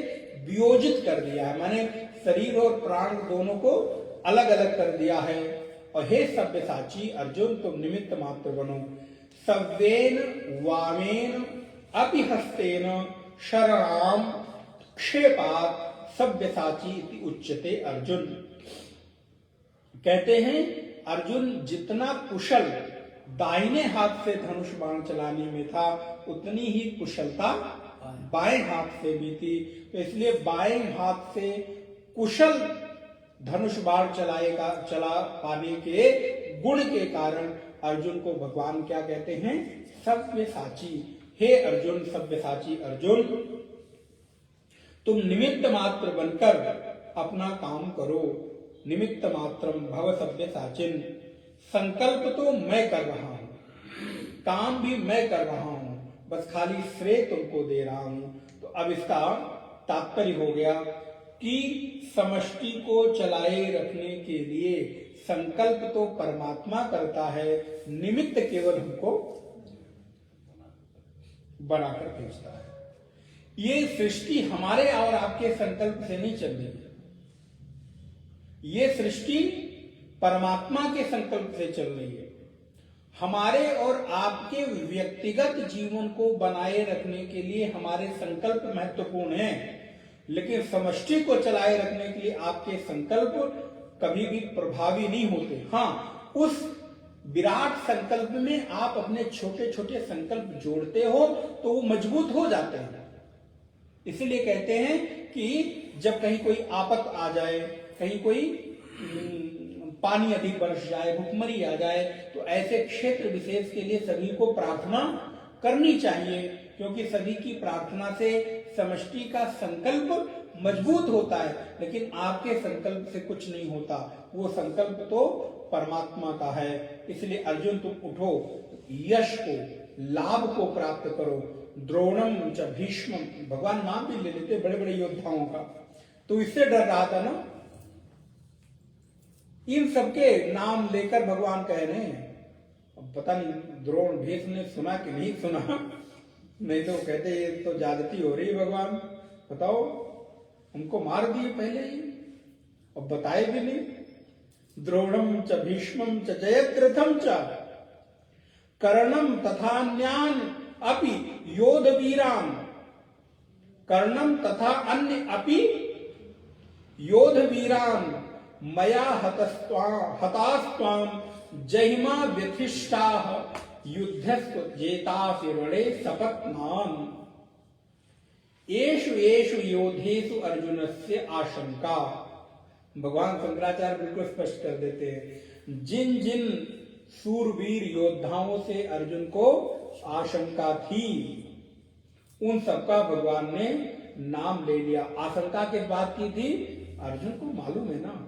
वियोजित कर दिया है, मैंने शरीर और प्राण दोनों को अलग अलग कर दिया है। और हे सब्यसाची अर्जुन, तुम निमित्त मात्र बनो। सव्येन वामेन अपि हस्तेन शरणाम क्षेपात सब्यसाची इति उच्यते। अर्जुन कहते हैं, अर्जुन जितना कुशल दाहिने हाथ से धनुष बाण चलाने में था, उतनी ही कुशलता बाएं हाथ से भी थी। तो इसलिए बाएं हाथ से कुशल धनुष बाण चला पाने के गुण के कारण अर्जुन को भगवान क्या कहते हैं? सब्यसाची। हे अर्जुन, सब्यसाची अर्जुन, तुम निमित्त मात्र बनकर अपना काम करो। निमित्त मात्रम भव सब्यसाचिन। संकल्प तो मैं कर रहा हूं, काम भी मैं कर रहा हूं, बस खाली श्रेय तुमको दे रहा हूं। तो अब इसका तात्पर्य हो गया कि समष्टि को चलाए रखने के लिए संकल्प तो परमात्मा करता है, निमित्त केवल हमको बनाकर भेजता है। ये सृष्टि हमारे और आपके संकल्प से नहीं चल रही है, ये सृष्टि परमात्मा के संकल्प से चल रही है। हमारे और आपके व्यक्तिगत जीवन को बनाए रखने के लिए हमारे संकल्प महत्वपूर्ण हैं, लेकिन समष्टि को चलाए रखने के लिए आपके संकल्प कभी भी प्रभावी नहीं होते। हाँ, उस विराट संकल्प में आप अपने छोटे छोटे संकल्प जोड़ते हो तो वो मजबूत हो जाते हैं। इसीलिए कहते हैं कि जब कहीं कोई आपत आ जाए, कहीं कोई पानी अधिक बरस जाए, भुखमरी आ जाए, तो ऐसे क्षेत्र विशेष के लिए सभी को प्रार्थना करनी चाहिए, क्योंकि सभी की प्रार्थना से समष्टि का संकल्प मजबूत होता है। लेकिन आपके संकल्प से कुछ नहीं होता, वो संकल्प तो परमात्मा का है। इसलिए अर्जुन, तुम उठो, यश को, लाभ को प्राप्त करो। द्रोणम च भीष्मम, भगवान नाम भी ले लेते बड़े बड़े योद्धाओं का, तो इससे डर रहा था ना। इन सबके नाम लेकर भगवान कह रहे हैं। अब पता नहीं द्रोण भीष्म ने सुना कि नहीं सुना, नहीं तो कहते ये तो ज्यादती हो रही भगवान, बताओ उनको मार दिए पहले ही और बताए भी नहीं। द्रोणम च भीष्मम च जयद्रथम च कर्णम तथान्यान अपि योध वीरान, कर्णम तथा अन्य अपि योध वीरान मया हतास्त्वाम जहिमा व्यथिष्ठाः युद्धस्व जेतासि रणे सपत्नान्। येषु येषु योधेषु अर्जुनस्य आशंका। भगवान शंकराचार्य बिल्कुल स्पष्ट कर देते हैं, जिन जिन सूरवीर योद्धाओं से अर्जुन को आशंका थी, उन सबका भगवान ने नाम ले लिया। आशंका किस बात की थी? अर्जुन को मालूम है ना,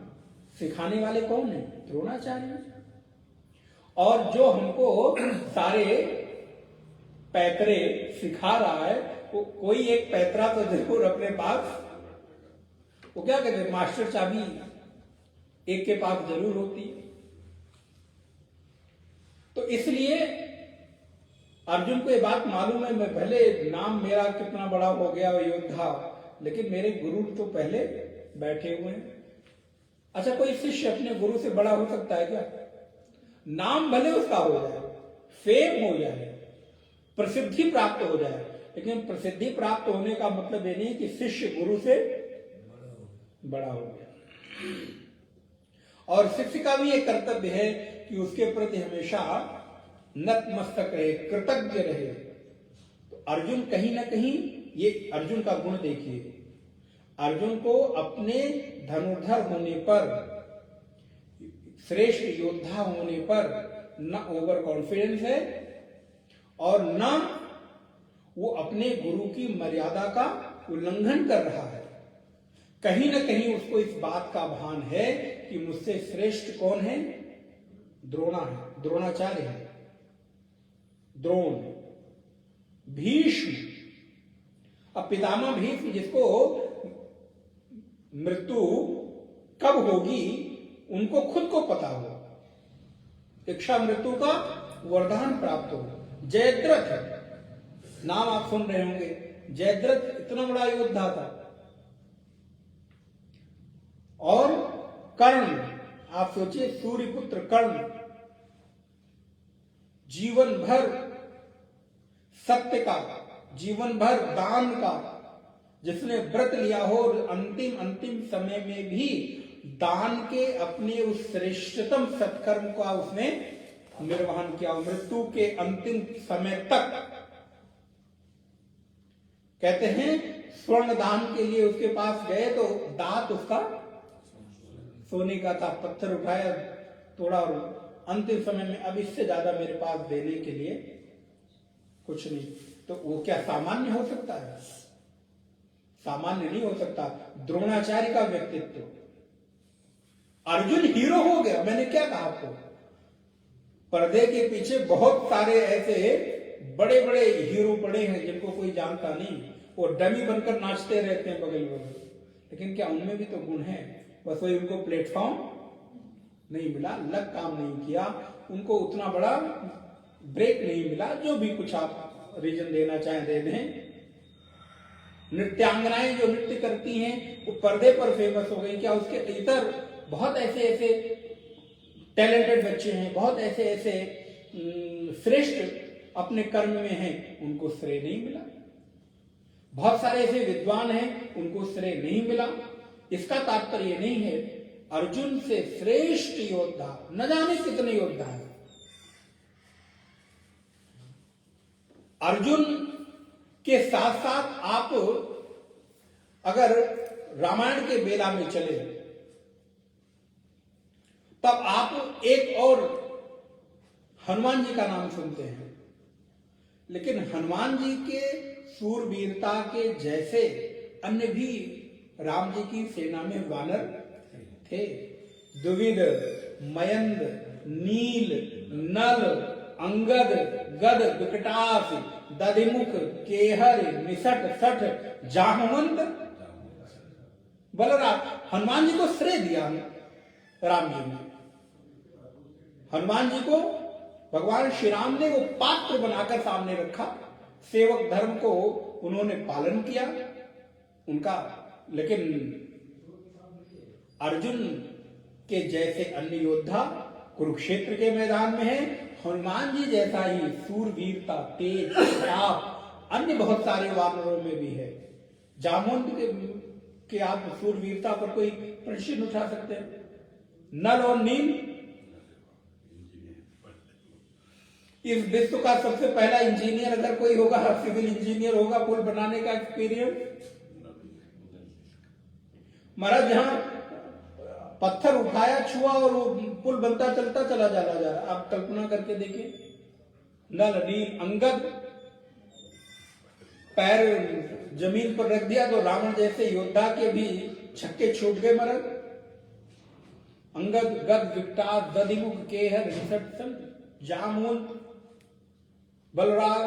सिखाने वाले कौन है? द्रोणाचार्य। और जो हमको सारे पैतरे सिखा रहा है, वो कोई एक पैतरा तो जरूर अपने पास, वो क्या कहते हैं, मास्टर चाबी एक के पास जरूर होती है। तो इसलिए अर्जुन को ये बात मालूम है, मैं भले नाम मेरा कितना बड़ा हो गया योद्धा, लेकिन मेरे गुरु तो पहले बैठे हुए हैं। अच्छा, कोई शिष्य अपने गुरु से बड़ा हो सकता है क्या? नाम भले उसका हो जाए, फेम हो जाए, प्रसिद्धि प्राप्त हो जाए, लेकिन प्रसिद्धि प्राप्त होने का मतलब ये नहीं कि शिष्य गुरु से बड़ा हो गया। और शिष्य का भी एक कर्तव्य है कि उसके प्रति हमेशा नतमस्तक रहे, कृतज्ञ रहे। तो अर्जुन कहीं ना कहीं, ये अर्जुन का गुण देखिए, अर्जुन को अपने धनुर्धर होने पर, श्रेष्ठ योद्धा होने पर न ओवर कॉन्फिडेंस है और न वो अपने गुरु की मर्यादा का उल्लंघन कर रहा है। कहीं न कहीं उसको इस बात का भान है कि मुझसे श्रेष्ठ कौन है? द्रोणा है, द्रोणाचार्य है, द्रोण, भीष्म। अब पितामह भीष्म जिसको मृत्यु कब होगी उनको खुद को पता हो। इच्छा मृत्यु का वरदान प्राप्त हो। जयद्रथ नाम आप सुन रहे होंगे। जयद्रथ इतना बड़ा योद्धा था। और कर्ण, आप सोचिए, सूर्यपुत्र कर्ण जीवन भर सत्य का, जीवन भर दान का, जिसने व्रत लिया हो और अंतिम समय में भी दान के अपने उस श्रेष्ठतम सत्कर्म का उसने निर्वहन किया। मृत्यु के अंतिम समय तक कहते हैं स्वर्ण दान के लिए उसके पास गए तो दांत उसका सोने का था। पत्थर उठाया, तोड़ा और अंतिम समय में अब इससे ज्यादा मेरे पास देने के लिए कुछ नहीं। तो वो क्या सामान्य हो सकता है? सामान्य नहीं हो सकता। द्रोणाचार्य का व्यक्तित्व, अर्जुन हीरो हो गया। मैंने क्या कहा आपको, पर्दे के पीछे बहुत सारे ऐसे बड़े बड़े हीरो पड़े हैं जिनको कोई जानता नहीं। वो डमी बनकर नाचते रहते हैं बगल बगल, लेकिन क्या उनमें भी तो गुण है? बस वही उनको प्लेटफॉर्म नहीं मिला, लग काम नहीं किया, उनको उतना बड़ा ब्रेक नहीं मिला। जो भी कुछ आप रीजन देना चाहें दे दें। नृत्यांगनाएं जो नृत्य करती हैं वो पर्दे पर फेमस हो गई। क्या उसके इतर बहुत ऐसे ऐसे टैलेंटेड बच्चे हैं, बहुत ऐसे ऐसे श्रेष्ठ अपने कर्म में हैं, उनको श्रेय नहीं मिला। बहुत सारे ऐसे विद्वान हैं, उनको श्रेय नहीं मिला। इसका तात्पर्य नहीं है अर्जुन से श्रेष्ठ योद्धा न जाने कितने योद्धा है। अर्जुन के साथ साथ आप अगर रामायण के बेला में चले तब आप एक और हनुमान जी का नाम सुनते हैं। लेकिन हनुमान जी के सूरवीरता के जैसे अन्य भी राम जी की सेना में वानर थे। द्विविद, मयंद, नील, नल, अंगद, गद, विकटास, दधिमुख, केहर, निसट, सठ, जामवंत, बलराम। हनुमान जी को श्रेय दिया राम जी ने। हनुमान जी को भगवान श्री राम ने वो पात्र बनाकर सामने रखा। सेवक धर्म को उन्होंने पालन किया उनका। लेकिन अर्जुन के जैसे अन्य योद्धा कुरुक्षेत्र के मैदान में है। हनुमान जी जैसा ही सूरवीरता, तेज, प्रताप अन्य बहुत सारे वानरों में भी है। जामवंत के आप सूरवीरता पर कोई प्रश्न उठा सकते हैं? नल और नील, इस विश्व का सबसे पहला इंजीनियर अगर कोई होगा, सिविल इंजीनियर होगा, पुल बनाने का एक्सपीरियंस। महाराज जहां पत्थर उठाया, छुआ और वो पुल बनता चलता चला जा रहा। आप कल्पना करके देखिए। नल, नील, अंगद, पैर जमीन पर रख दिया तो रावण जैसे योद्धा के भी छक्के छूट गए महाराज। अंगद, गद, विकटास, दधिमुख, केहर, निसट, जामवंत, बलराज,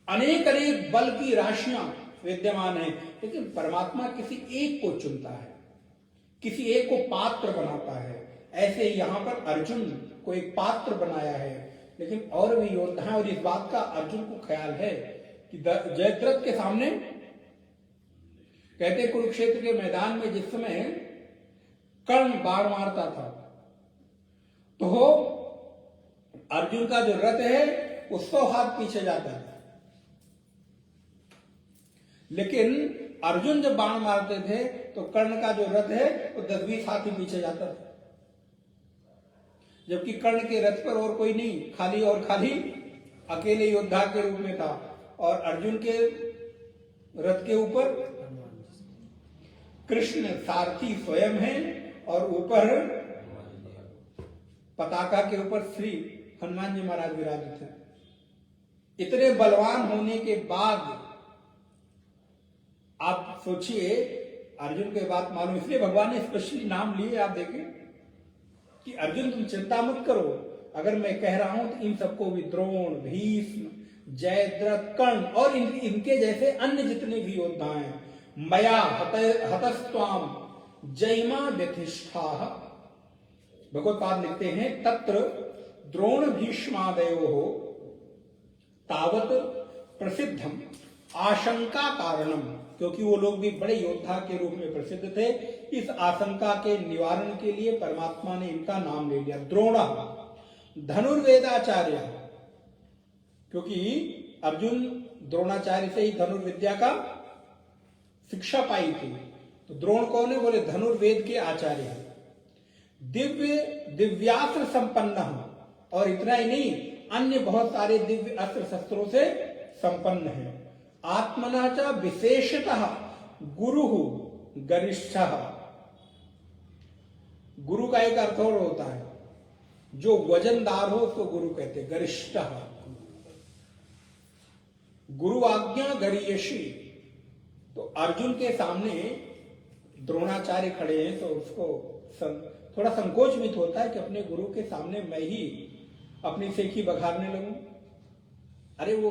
अनेक अनेक बल की राशियां विद्यमान है। लेकिन परमात्मा किसी एक को चुनता है, किसी एक को पात्र बनाता है। ऐसे ही यहां पर अर्जुन को एक पात्र बनाया है। लेकिन और भी योद्धा हैं, और इस बात का अर्जुन को ख्याल है कि जयद्रथ के सामने कहते कुरुक्षेत्र के मैदान में जिस समय कर्ण बाण मारता था तो अर्जुन का जो रथ है वो 100 हाथ पीछे जाता है। लेकिन अर्जुन जब बाण मारते थे तो कर्ण का जो रथ है वो 10-20 हाथ ही पीछे जाता था। जबकि कर्ण के रथ पर और कोई नहीं, खाली और खाली अकेले योद्धा के रूप में था। और अर्जुन के रथ के ऊपर कृष्ण सारथी स्वयं है और ऊपर पताका के ऊपर श्री हनुमान जी महाराज विराजित हैं। इतने बलवान होने के बाद आप सोचिए, अर्जुन के बात मालूम, इसलिए भगवान ने स्पेशली नाम लिए। आप देखें कि अर्जुन तुम चिंता मत करो, अगर मैं कह रहा हूं तो इन सबको भी द्रोण, भीष्म, जयद्रथ, कर्ण और इनके जैसे अन्य जितने भी योद्धा हैं, मया हतस्त्वाम जयमा व्यथिष्ठा। भगवत्पाद लिखते हैं तत्र द्रोण भीष्मादयो तावत प्रसिद्धम आशंका कारणम, क्योंकि वो लोग भी बड़े योद्धा के रूप में प्रसिद्ध थे। इस आशंका के निवारण के लिए परमात्मा ने इनका नाम ले लिया द्रोण धनुर्वेदाचार्य, क्योंकि अर्जुन द्रोणाचार्य से ही धनुर्विद्या का शिक्षा पाई थी। तो द्रोण कौन है? बोले धनुर्वेद के आचार्य हैं। दिव्यास्त्र संपन्न, और इतना ही नहीं, अन्य बहुत सारे दिव्य अस्त्र शस्त्रों से संपन्न है। आत्मना च विशेषतः गुरु गरिष्ठः। गुरु का एक अर्थ और होता है, जो वजनदार हो उसको गुरु कहते हैं, गरिष्ठः। गुरु आज्ञा गरीयसी। तो अर्जुन के सामने द्रोणाचार्य खड़े हैं, तो उसको थोड़ा संकोच भी होता है कि अपने गुरु के सामने मैं ही अपनी सेखी बघारने लगूं। अरे वो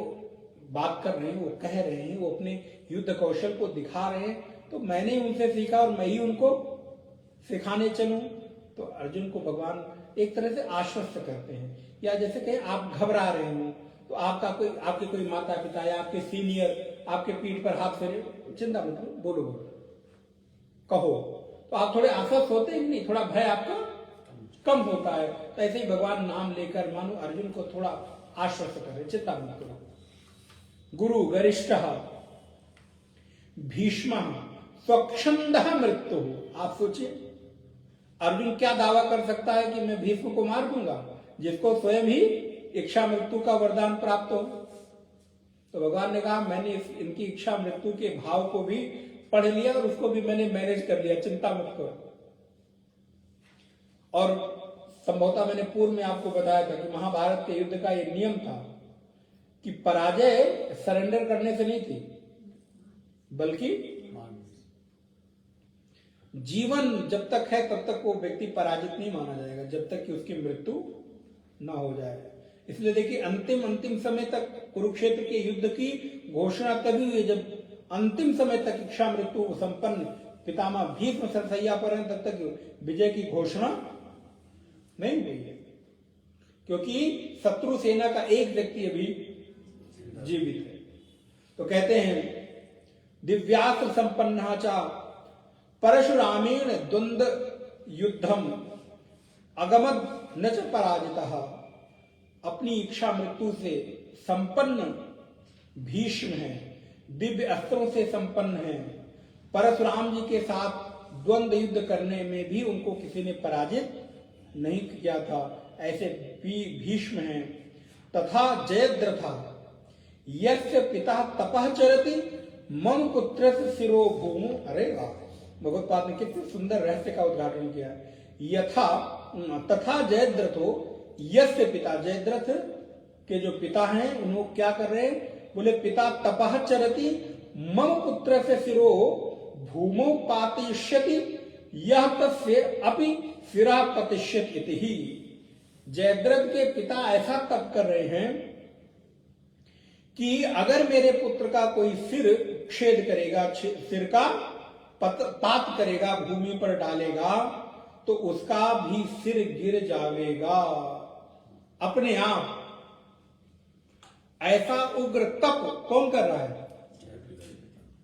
बात कर रहे हैं, वो कह रहे हैं, वो अपने युद्ध कौशल को दिखा रहे हैं, तो मैंने ही उनसे सीखा और मैं ही उनको सिखाने चलूं। तो अर्जुन को भगवान एक तरह से आश्वस्त करते हैं, या जैसे कहें आप घबरा रहे हो तो आपके कोई माता पिता या आपके सीनियर आपके पीठ पर हाथ फेरे, चिंता मत करो, बोलो कहो, तो आप थोड़े आश्वस्त होते हैं कि नहीं, थोड़ा भय आपका कम होता है। तो ऐसे ही भगवान नाम लेकर मानो अर्जुन को थोड़ा आश्वस्त कर रहे, चिंता मत करो। गुरु गरिष्ठः भीष्म स्वच्छंदः मृत्यु। आप सोचिए अर्जुन क्या दावा कर सकता है कि मैं भीष्म को मार दूंगा, जिसको स्वयं ही इच्छा मृत्यु का वरदान प्राप्त हो। तो भगवान ने कहा मैंने इनकी इच्छा मृत्यु के भाव को भी पढ़ लिया और उसको भी मैंने मैनेज कर लिया, चिंता मत करो। और संभवतः मैंने पूर्व में आपको बताया था कि महाभारत के युद्ध का यह नियम था कि पराजय सरेंडर करने से नहीं थी, बल्कि जीवन जब तक है तब तक वो व्यक्ति पराजित नहीं माना जाएगा, जब तक कि उसकी मृत्यु ना हो जाए। इसलिए देखिए अंतिम समय तक कुरुक्षेत्र के युद्ध की घोषणा तभी हुई जब अंतिम समय तक इच्छा मृत्यु संपन्न पितामह भीष्म सरसैया पर हैं, तब तक विजय की घोषणा नहीं हुई है, क्योंकि शत्रु सेना का एक व्यक्ति अभी जीवित है। तो कहते हैं दिव्यास्त्र संपन्ना चा परशुरामेण द्वंद युद्धम अगमद न च पराजितः। अपनी इच्छा मृत्यु से संपन्न भीष्म है, दिव्य अस्त्रों से संपन्न है, परशुराम जी के साथ द्वंद युद्ध करने में भी उनको किसी ने पराजित नहीं किया था, ऐसे भीष्म हैं। तथा जयद्रथा यस्य पिता तपः चरति मम पुत्रस्य शिरो भूमि। अरे वाह, भगवत्पाद ने कितने सुंदर रहस्य का उद्घाटन किया। यथा तथा जयद्रथो यस्य पिता, जयद्रथ के जो पिता हैं उन्होंने क्या कर रहे हैं, बोले पिता तपः चरति मम पुत्रस्य शिरो भूमौ पातयिष्यति यह तस्य अपि शिरा पतिष्यति इति ही। जयद्रथ के पिता ऐसा तप कर रहे हैं कि अगर मेरे पुत्र का कोई सिर छेद करेगा, सिर का पात करेगा, भूमि पर डालेगा, तो उसका भी सिर गिर जाएगा अपने आप। ऐसा उग्र तप कौन कर रहा है?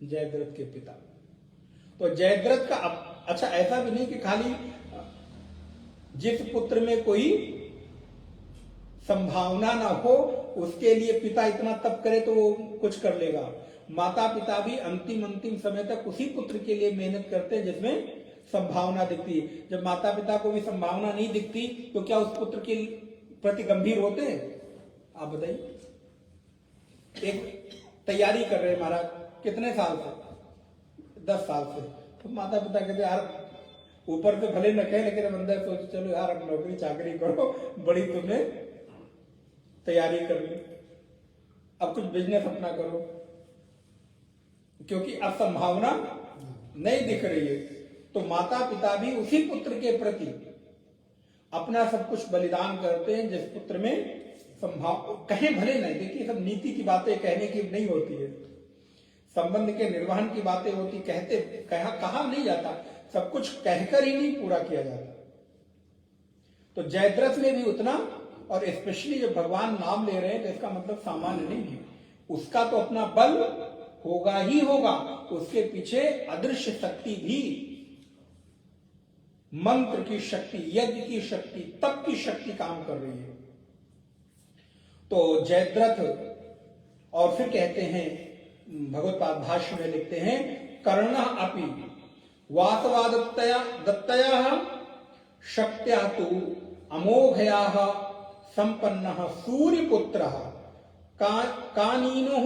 जयद्रथ के पिता। तो जयद्रथ का अच्छा ऐसा भी नहीं कि खाली जिस पुत्र में कोई संभावना ना हो उसके लिए पिता इतना तप करे तो वो कुछ कर लेगा। माता पिता भी अंतिम समय तक उसी पुत्र के लिए मेहनत करते हैं जिसमें संभावना दिखती है। जब माता पिता को भी संभावना नहीं दिखती तो क्या उस पुत्र के प्रति गंभीर होते हैं? आप बताइए। एक तैयारी कर रहे हैं महाराज, कितने साल से? 10 साल से। तो माता पिता कहते यार ऊपर से भले न कहे लेकिन अंदर सोच चलो यार अब नौकरी चाकरी करो, बड़ी तुमने तैयारी कर ली, अब कुछ बिजनेस अपना करो, क्योंकि अब संभावना नहीं दिख रही है। तो माता पिता भी उसी पुत्र के प्रति अपना सब कुछ बलिदान करते हैं जिस पुत्र में कहें भले नहीं। देखिए सब नीति की बातें कहने की नहीं होती है, संबंध के निर्वहन की बातें होती, कहा नहीं जाता। सब कुछ कहकर ही नहीं पूरा किया जाता। तो जयद्रथ में भी उतना, और स्पेशली जब भगवान नाम ले रहे हैं तो इसका मतलब सामान्य नहीं है, उसका तो अपना बल होगा ही होगा, उसके पीछे अदृश्य शक्ति भी, मंत्र की शक्ति, यज्ञ की शक्ति, तप की शक्ति काम कर रही है। तो जयद्रथ, और फिर कहते हैं भगवत्पाद भाष्य में लिखते हैं, कर्ण अपि वासवादत्तया शक्त्या तु अमोघया संपन्न सूर्यपुत्र कानीनो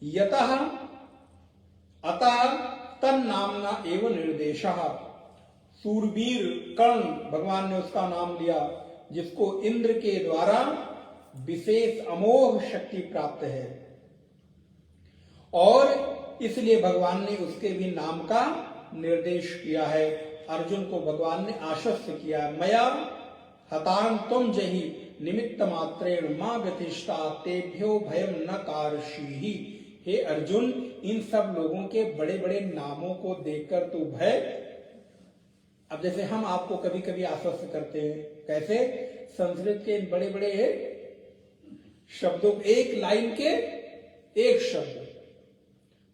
यतः अतः तन्नाम्ना एव निर्देशः। सूरवीर कर्ण, भगवान ने उसका नाम लिया जिसको इंद्र के द्वारा विशेष अमोघ शक्ति प्राप्त है, और इसलिए भगवान ने उसके भी नाम का निर्देश किया है। अर्जुन को भगवान ने आश्वस्त किया, मया हतां त्वं जहि निमित्त मात्रेण मां व्यतिष्ठा तेभ्यो भयम न कारषीहि। हे अर्जुन, इन सब लोगों के बड़े बड़े नामों को देखकर तू भय, अब जैसे हम आपको कभी कभी आश्वस्त करते हैं, कैसे? संस्कृत के इन बड़े बड़े शब्दों, एक लाइन के एक शब्द,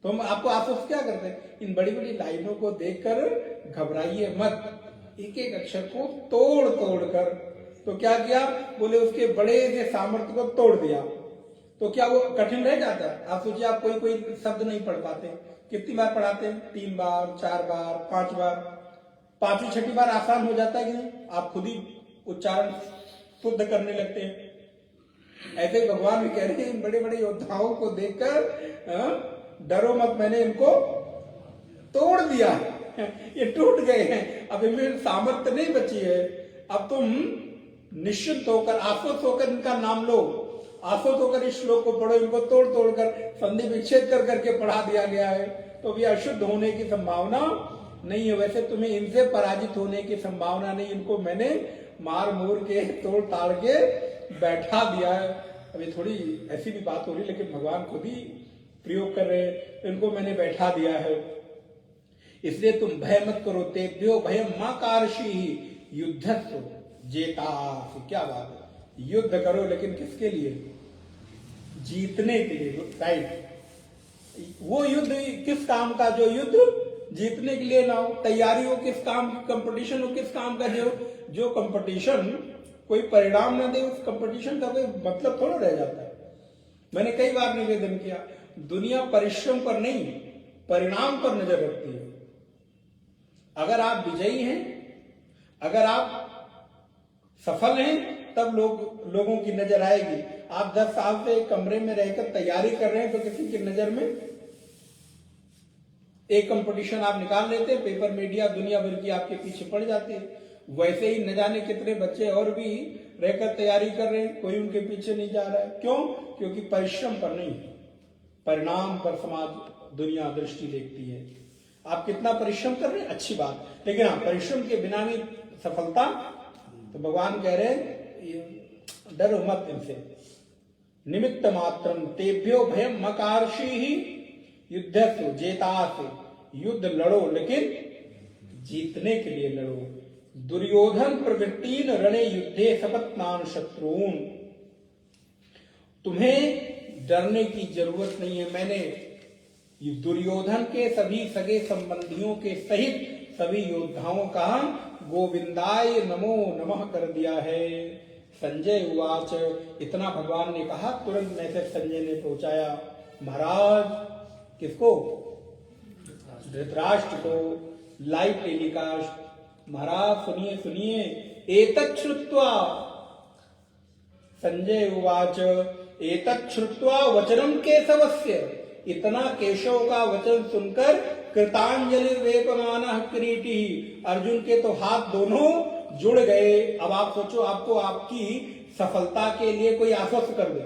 तो हम आपको आश्वस्त क्या करते हैं? इन बड़ी बड़ी लाइनों को देखकर घबराइए मत, एक एक अक्षर को तोड़ तोड़ कर। तो क्या किया? बोले उसके बड़े से सामर्थ्य को तोड़ दिया, तो क्या वो कठिन रह जाता है? आप सोचिए, आप कोई शब्द नहीं पढ़ पाते, कितनी बार पढ़ाते हैं? 3 बार, 4 बार, 5 बार, 5वीं 6ठी बार आसान हो जाता है कि नहीं? आप खुद ही उच्चारण शुद्ध करने लगते हैं। ऐसे ही भगवान भी कह रहे हैं, इन बड़े बड़े योद्धाओं को देखकर डरो मत, मैंने इनको तोड़ दिया, ये टूट गए हैं, अब इनमें सामर्थ्य नहीं बची है। अब तुम निश्चिंत होकर, आश्वस्त होकर इनका नाम लो, आश्वस्त होकर इस श्लोक को पढ़ो। इनको तोड़ तोड़कर, संधि विच्छेद कर करके पढ़ा दिया गया है, तो भी अशुद्ध होने की संभावना नहीं है। वैसे तुम्हें इनसे पराजित होने की संभावना नहीं, इनको मैंने मार मोर के तोड़ ताड़ के बैठा दिया है। अभी थोड़ी ऐसी भी बात हो रही, लेकिन भगवान खुद ही प्रयोग कर रहे हैं, इनको मैंने बैठा दिया है। इसलिए तुम भय मत करो, तेभ्यो भयम मा कारषीहि युद्धस्व जेतासि। क्या बात है, युद्ध करो, लेकिन किसके लिए? जीतने के लिए, राइट। वो युद्ध किस काम का जो युद्ध जीतने के लिए ना हो, तैयारी हो किस काम की, कंपटीशन हो किस काम का, जो कंपटीशन कोई परिणाम ना दे, उस कंपटीशन का कोई मतलब थोड़ा रह जाता है। मैंने कई बार निवेदन किया, दुनिया परिश्रम पर नहीं, परिणाम पर नजर रखती है। अगर आप विजयी हैं, अगर आप सफल हैं, तब लोगों की नजर आएगी। आप 10 साल से एक कमरे में रहकर तैयारी कर रहे हैं, तो किसी की नजर में एक कंपटीशन आप निकाल लेते हैं, पेपर मीडिया दुनिया भर की आपके पीछे पड़ जाती है। वैसे ही न जाने कितने बच्चे और भी रहकर तैयारी कर रहे हैं, कोई उनके पीछे नहीं जा रहा है। क्यों? क्योंकि परिश्रम पर नहीं, परिणाम पर समाज दुनिया दृष्टि देखती है। आप कितना परिश्रम कर रहे हैं, अच्छी बात, लेकिन हाँ, परिश्रम के बिना भी सफलता। तो भगवान कह रहे हैं, डरो मत इनसे। निमित्त मात्रम तेभ्यो भयम मकारषीहि युद्धस्व जेतासि। युद्ध लड़ो, लेकिन जीतने के लिए लड़ो। दुर्योधन प्रवृत्तीन रणे युद्धे सपत्नान शत्रुन। तुम्हें डरने की जरूरत नहीं है। मैंने दुर्योधन के सभी सगे संबंधियों के सहित सभी योद्धाओं का गोविंदाय नमो नमः कर दिया है। संजय उवाच। इतना भगवान ने कहा, तुरंत मैसेज संजय ने पहुंचाया। महाराज, किसको? धृतराष्ट्र को। Live telecast. महाराज सुनिए सुनिए। एतत् श्रुत्वा संजय उवाच। एतत् श्रुत्वा वचनम केशवस्य। इतना केशव का वचन सुनकर कृतांजलि वेपमानः किरीटी। अर्जुन के तो हाथ दोनों जुड़ गए। अब आप सोचो, आपको आपकी सफलता के लिए कोई आश्वस्त कर दे।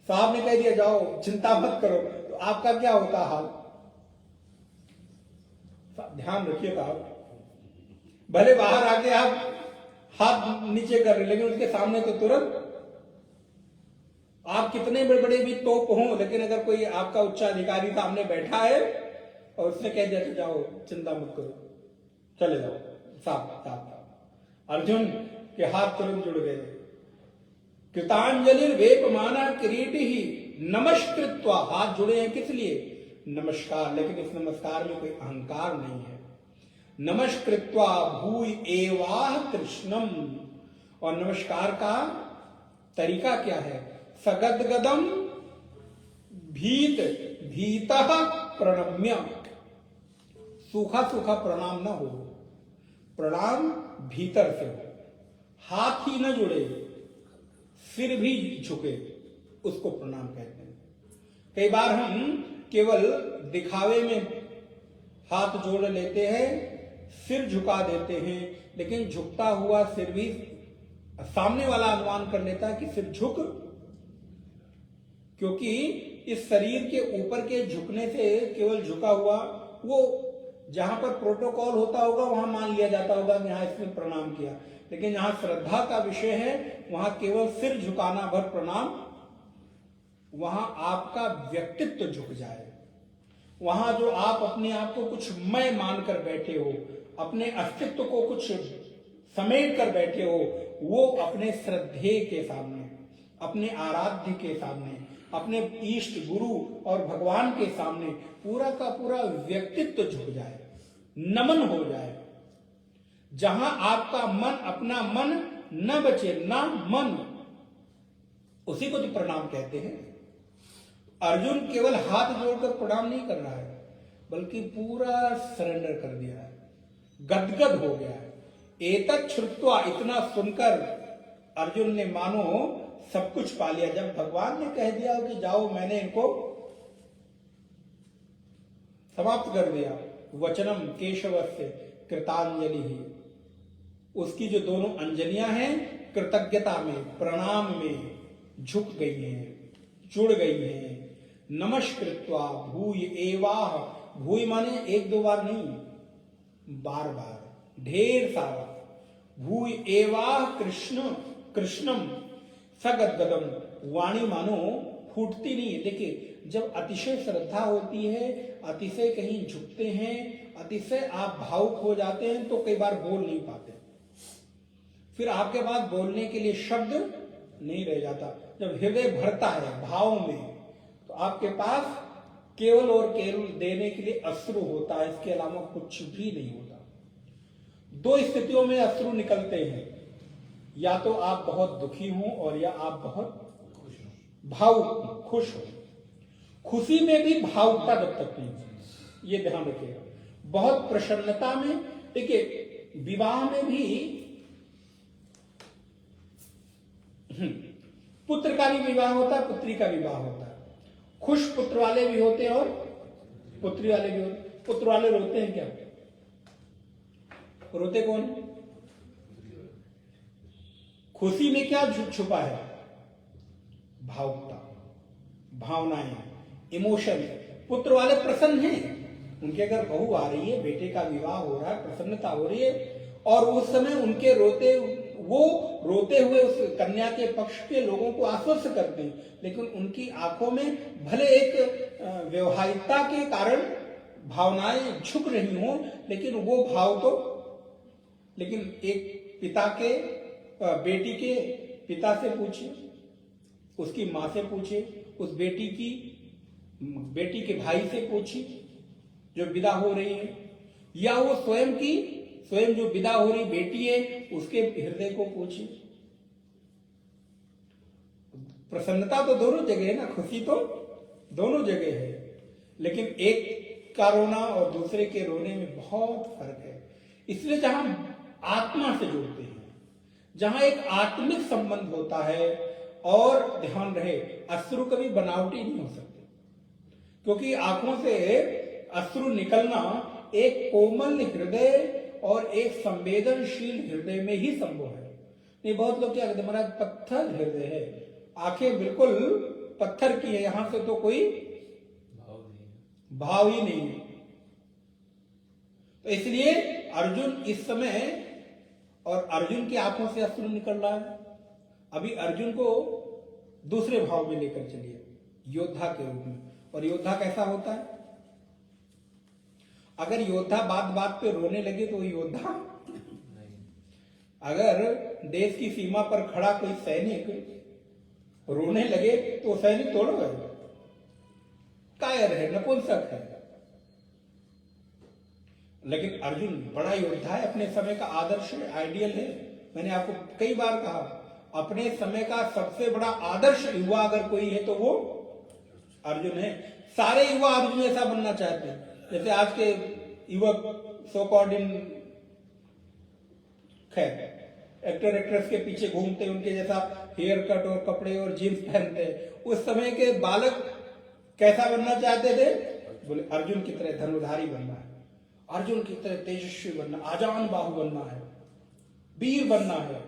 साहब ने कह दिया जाओ चिंता मत करो, तो आपका क्या होता हाल? ध्यान रखिए साहब, भले बाहर आके आप हाथ नीचे कर रहे, लेकिन उसके सामने तो तुरंत आप कितने बड़े बड़े भी तोप हों, लेकिन अगर कोई आपका उच्च अधिकारी सामने बैठा है और उसने कह दिया कि जाओ चिंता मत करो, चले जाओ, साफ साफ। अर्जुन के हाथ तुरंत जुड़ गए। कृतांजलि वेपमाना किरीटी ही नमस्कृत्वा, हाथ जुड़े हैं किस लिए? नमस्कार, लेकिन इस नमस्कार में कोई अहंकार नहीं है। नमस्कृत्वा भूय एवाह कृष्णम, और नमस्कार का तरीका क्या है? सगदगदम भीत भीतः प्रणम्य, सूखा सूखा प्रणाम ना हो, प्रणाम भीतर से हो, हाथ ही न जुड़े, सिर भी झुके, उसको प्रणाम कहते हैं। कई बार हम केवल दिखावे में हाथ जोड़ लेते हैं, सिर झुका देते हैं, लेकिन झुकता हुआ सिर भी सामने वाला अनुमान कर लेता है कि सिर झुक, क्योंकि इस शरीर के ऊपर के झुकने से केवल झुका हुआ, वो जहां पर प्रोटोकॉल होता होगा वहां मान लिया जाता होगा कि यहां इसने प्रणाम किया, लेकिन जहां श्रद्धा का विषय है वहां केवल सिर झुकाना भर प्रणाम, वहां आपका व्यक्तित्व झुक जाए, वहां जो आप अपने आप को कुछ मैं मानकर बैठे हो, अपने अस्तित्व को कुछ समेट कर बैठे हो, वो अपने श्रद्धेय के सामने, अपने आराध्य के सामने, अपने इष्ट गुरु और भगवान के सामने पूरा का पूरा व्यक्तित्व झुक जाए, नमन हो जाए। जहां आपका मन, अपना मन न बचे, ना मन, उसी को तो प्रणाम कहते हैं। अर्जुन केवल हाथ जोड़कर प्रणाम नहीं कर रहा है, बल्कि पूरा सरेंडर कर दिया है, गदगद हो गया है। एतत् श्रुत्वा, इतना सुनकर अर्जुन ने मानो सब कुछ पा लिया। जब भगवान ने कह दिया कि जाओ, मैंने इनको समाप्त कर दिया, वचनम केशवस्य कृतांजलि ही, उसकी जो दोनों अंजलियां हैं कृतज्ञता में, प्रणाम में झुक गई हैं, जुड़ गई हैं। नमस्कृत्वा भूय एवाह, भूय माने एक दो बार नहीं, बार बार, ढेर सारा। भूय एवाह कृष्ण कृष्णम सगदगदम, वाणी मानो फूटती नहीं है। देखिए, जब अतिशय श्रद्धा होती है, अतिशय कहीं झुकते हैं, अतिशय आप भावुक हो जाते हैं, तो कई बार बोल नहीं पाते, फिर आपके पास बोलने के लिए शब्द नहीं रह जाता। जब हृदय भरता है भाव में, तो आपके पास केवल और केवल देने के लिए अश्रु होता है, इसके अलावा कुछ भी नहीं होता। दो स्थितियों में अश्रु निकलते हैं, या तो आप बहुत दुखी हो और या आप बहुत भावुक खुश हो। खुशी में भी भावुकता जब तक नहीं, ये ध्यान रखिएगा। बहुत प्रसन्नता में, देखिए विवाह में भी पुत्र का भी विवाह होता है, पुत्री का विवाह होता है। खुश पुत्र वाले भी होते हैं और पुत्री वाले भी होते हैं। पुत्र वाले रोते हैं क्या? रोते कौन है? खुशी में क्या छुपा है? भावुकता, भावनाएं, इमोशन। पुत्र वाले प्रसन्न हैं, उनके अगर बहू आ रही है, बेटे का विवाह हो रहा है, प्रसन्नता हो रही है, और उस समय उनके रोते हुए उस कन्या के पक्ष के लोगों को आश्वस्त करते हैं, लेकिन उनकी आंखों में भले एक व्यवहारिकता के कारण भावनाएं झुक रही हों, लेकिन वो भाव तो, लेकिन एक पिता के, बेटी के पिता से पूछिए, उसकी मां से पूछिए, उस बेटी के भाई से पूछिए जो विदा हो रही है, या वो स्वयं जो विदा हो रही बेटी है उसके हृदय को पूछिए। प्रसन्नता तो दोनों जगह है ना, खुशी तो दोनों जगह है, लेकिन एक का रोना और दूसरे के रोने में बहुत फर्क है। इसलिए जहां आत्मा से जुड़ते हैं, जहां एक आत्मिक संबंध होता है, और ध्यान रहे अश्रु कभी बनावटी नहीं हो सकते, क्योंकि आंखों से अश्रु निकलना एक कोमल हृदय और एक संवेदनशील हृदय में ही संभव है। नहीं, बहुत लोग क्या कहते हैं, महाराज पत्थर हृदय है, आंखें बिल्कुल पत्थर की है, यहां से तो कोई भाव ही नहीं है। तो इसलिए अर्जुन इस समय, और अर्जुन की आंखों से अश्रु निकल रहा है। अभी अर्जुन को दूसरे भाव में लेकर चलिए, योद्धा के रूप में। और योद्धा कैसा होता है? अगर योद्धा बात बात पे रोने लगे तो योद्धा, अगर देश की सीमा पर खड़ा कोई सैनिक रोने लगे तो सैनिक तोड़ गए, कायर है, नपुंसक है। लेकिन अर्जुन बड़ा योद्धा है, अपने समय का आदर्श है, आइडियल है। मैंने आपको कई बार कहा, अपने समय का सबसे बड़ा आदर्श युवा अगर कोई है तो वो अर्जुन है। सारे युवा अर्जुन ऐसा बनना चाहते हैं। जैसे आज के युवक सो कॉल्ड इन, खैर एक्टर एक्ट्रेस के पीछे घूमते, उनके जैसा हेयर कट और कपड़े और जींस पहनते। उस समय के बालक कैसा बनना चाहते थे? बोले अर्जुन की तरह धनुर्धारी बनना है, अर्जुन की तरह तेजस्वी बनना, आजान बाहु बनना है, वीर बनना है।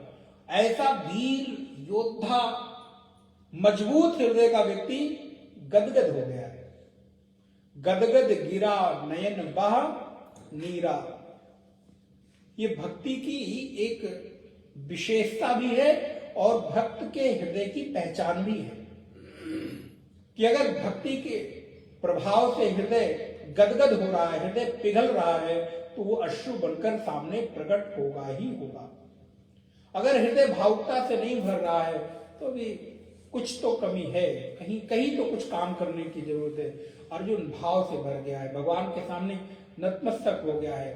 ऐसा वीर योद्धा मजबूत हृदय का व्यक्ति गदगद हो गया है। गदगद गिरा नयन बहा नीरा, ये भक्ति की एक विशेषता भी है और भक्त के हृदय की पहचान भी है कि अगर भक्ति के प्रभाव से हृदय गदगद हो रहा है, हृदय पिघल रहा है, तो वो अश्रु बनकर सामने प्रकट होगा ही होगा। अगर हृदय भावुकता से नहीं भर रहा है तो भी कुछ तो कमी है, कहीं कहीं तो कुछ काम करने की जरूरत है। अर्जुन भाव से भर गया है, भगवान के सामने नतमस्तक हो गया है,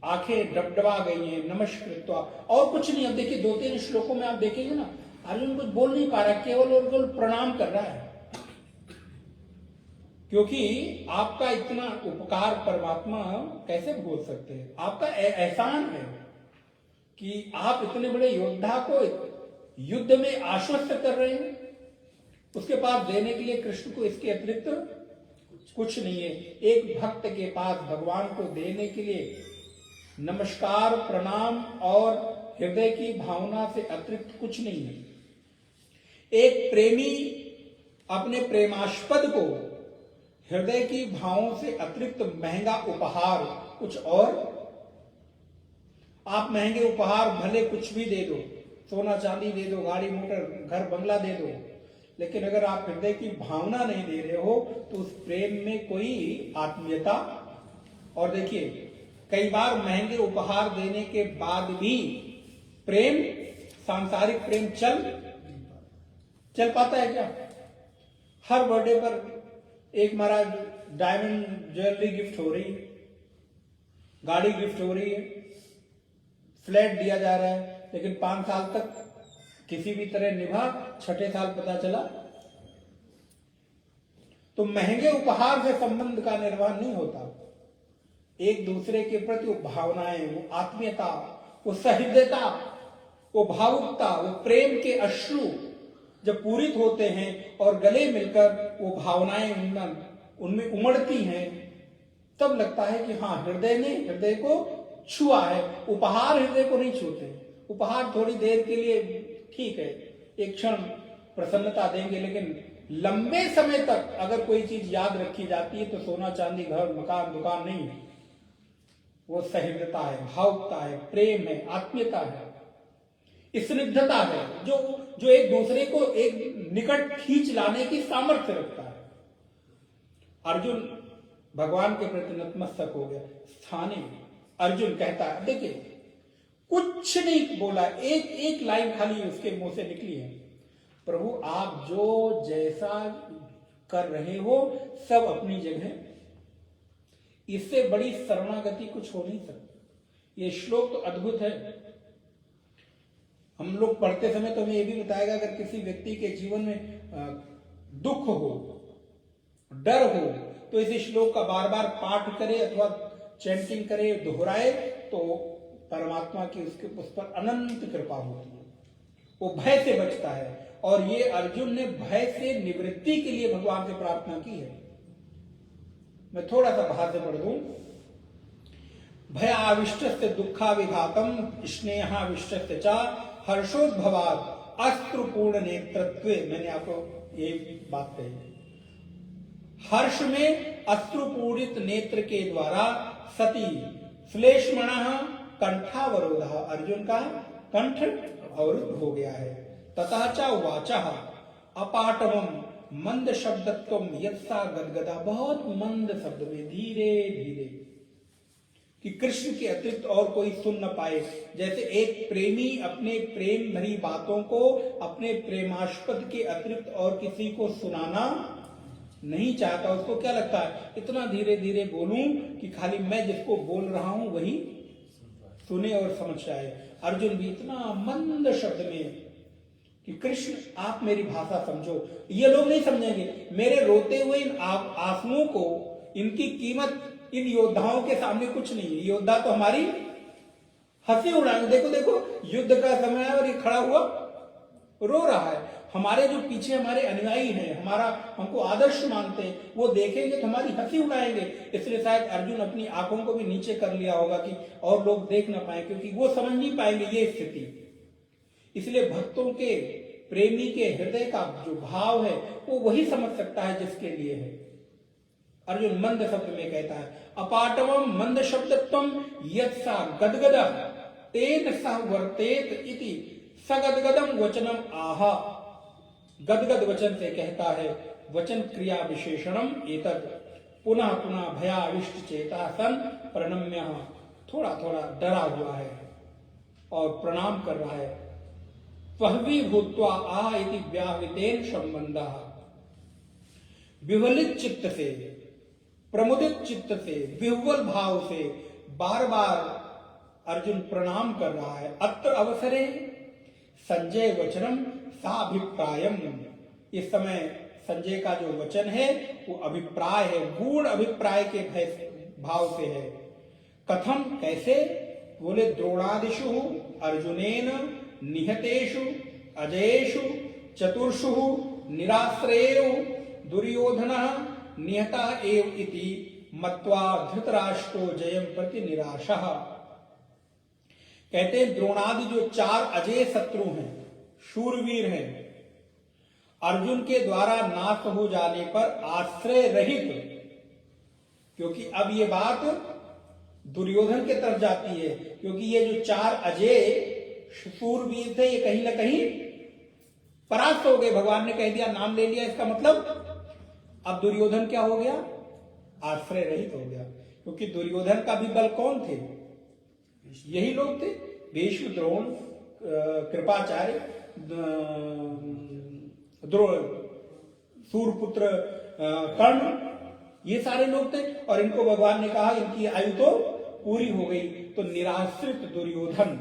आंखें डबडबा गई हैं, नमस्कृत्वा, और कुछ नहीं। अब देखिए 2-3 श्लोकों में आप देखेंगे ना, अर्जुन कुछ बोल नहीं पा रहा, केवल और केवल प्रणाम कर रहा है। क्योंकि आपका इतना उपकार परमात्मा कैसे भूल सकते हैं? आपका एहसान है कि आप इतने बड़े योद्धा को युद्ध में आश्वस्त कर रहे हैं। उसके पास देने के लिए कृष्ण को इसके अतिरिक्त कुछ नहीं है। एक भक्त के पास भगवान को देने के लिए नमस्कार, प्रणाम और हृदय की भावना से अतिरिक्त कुछ नहीं है। एक प्रेमी अपने प्रेमास्पद को हृदय की भावों से अतिरिक्त महंगा उपहार कुछ और, आप महंगे उपहार भले कुछ भी दे दो, सोना चांदी दे दो, गाड़ी मोटर घर बंगला दे दो, लेकिन अगर आप हृदय की भावना नहीं दे रहे हो तो उस प्रेम में कोई आत्मीयता। और देखिए कई बार महंगे उपहार देने के बाद भी प्रेम, सांसारिक प्रेम चल पाता है क्या? हर बर्थडे पर एक महाराज डायमंड ज्वेलरी गिफ्ट हो रही है, गाड़ी गिफ्ट हो रही है, फ्लैट दिया जा रहा है, लेकिन 5 साल तक किसी भी तरह निभा, 6ठे साल पता चला। तो महंगे उपहार से संबंध का निर्वहन नहीं होता। एक दूसरे के प्रति वो भावनाएं, वो आत्मीयता, वो सहृदयता, वो भावुकता, वो प्रेम के अश्रु जब पूरित होते हैं और गले मिलकर वो भावनाएं उनमें उमड़ती हैं, तब लगता है कि हाँ, हृदय ने हृदय को छुआ है। उपहार हृदय को नहीं छूते। उपहार थोड़ी देर के लिए ठीक है, एक क्षण प्रसन्नता देंगे, लेकिन लंबे समय तक अगर कोई चीज याद रखी जाती है तो सोना चांदी घर मकान दुकान नहीं है। वो सहृदयता है, भावुकता है, प्रेम है, आत्मीयता है, स्निग्धता है, जो एक दूसरे को एक निकट खींच लाने की सामर्थ्य रखता है। अर्जुन भगवान के प्रति नतमस्तक हो गया। स्थानीय अर्जुन कहता है, देखिए कुछ नहीं बोला, एक लाइन खाली उसके मुंह से निकली है, प्रभु आप जो जैसा कर रहे हो सब अपनी जगह, इससे बड़ी शरणागति कुछ हो नहीं सकती। ये श्लोक तो अद्भुत है। हम लोग पढ़ते समय तो हमें ये भी बताएगा, अगर किसी व्यक्ति के जीवन में दुख हो, डर हो, तो इस श्लोक का बार बार पाठ करे अथवा चैंटिंग करे, दोहराए, तो परमात्मा की उस पर अनंत कृपा होती है। वो भय से बचता है। और ये अर्जुन ने भय से निवृत्ति के लिए भगवान से प्रार्थना की है। मैं थोड़ा सा भाष्य पढ़ दूं। भय आविष्टस्य दुःखाविघातम स्नेहाविष्टस्य च हर्षोद्भवात् अश्रुपूर्ण नेत्रत्वे। मैंने आपको ये बात कही, हर्ष में अश्रुपूरित नेत्र के द्वारा सती श्लेष्मण कंठावरोध, अर्जुन का कंठ अवरुद्ध हो गया है। ततः च वाचः अपाटवम मंद शब्दत्वम यत्सा गदगदा, बहुत मंद शब्द में धीरे धीरे, कि कृष्ण के अतिरिक्त और कोई सुन न पाए। जैसे एक प्रेमी अपने प्रेम भरी बातों को अपने प्रेमास्पद के अतिरिक्त और किसी को सुनाना नहीं चाहता, उसको क्या लगता है इतना धीरे धीरे बोलूं कि खाली मैं जिसको बोल रहा हूं वही सुने और समझ जाए। अर्जुन भी इतना मंद शब्द में कि कृष्ण आप मेरी भाषा समझो। ये लोग नहीं समझेंगे, मेरे रोते हुए इन आंसुओं को, इनकी कीमत इन योद्धाओं के सामने कुछ नहीं है। योद्धा तो हमारी हंसी उड़ाएंगे, देखो देखो युद्ध का समय है और ये खड़ा हुआ रो रहा है। हमारे जो पीछे हमारे अनुयायी हैं, हमारा हमको आदर्श मानते हैं, वो देखेंगे तो हमारी हंसी उड़ाएंगे। इसलिए शायद अर्जुन अपनी आंखों को भी नीचे कर लिया होगा कि और लोग देख ना पाए, क्योंकि वो समझ नहीं पाएंगे ये स्थिति। इसलिए भक्तों के, प्रेमी के हृदय का जो भाव है वो वही समझ सकता है जिसके लिए है। अर्जुन मंद शब्द में कहता है, अपाटवम मंद शब्दत्वम यत्सा गदगद तेन सह वर्तेत इति सगदगदम वचनम आहा। गदगद वचन से कहता है, वचन क्रिया विशेषणम एतद पुनः पुनः भयाविष्ट चेता सन प्रणम्य, थोड़ा थोड़ा डरा हुआ है और प्रणाम कर रहा है। पहवी भूत्वा आह इति व्याहृतेन संबंधः, विवलित चित्त से, प्रमुदित चित्त से, विह्वल भाव से बार बार अर्जुन प्रणाम कर रहा है। अत्र अवसरे संजय वचनम साभिप्रायम, इस समय संजय का जो वचन है वो अभिप्राय है, गूढ़ अभिप्राय के भाव से है। कथम, कैसे? बोले द्रोणादिषु अर्जुनेन निहतेषु अजयेषु चतुर्षु निराश्रयेषु दुर्योधनः निहतः एव इति मत्वा धृतराष्ट्रो जयम प्रति निराशः। कहते हैं द्रोणादि जो 4 अजय शत्रु हैं, शूरवीर हैं, अर्जुन के द्वारा नाश हो जाने पर आश्रय रहित, क्योंकि अब ये बात दुर्योधन के तरफ जाती है, क्योंकि ये जो 4 अजय शूरवीर थे ये कहीं ना कहीं परास्त हो गए। भगवान ने कह दिया, नाम ले लिया, इसका मतलब अब दुर्योधन क्या हो गया? आश्रय रहित हो गया। क्योंकि दुर्योधन का भी बल कौन थे? यही लोग थे, भीष्म, द्रोण, कृपाचार्य, सूर्यपुत्र कर्ण, ये सारे लोग थे। और इनको भगवान ने कहा इनकी आयु तो पूरी हो गई। तो निराश्रित दुर्योधन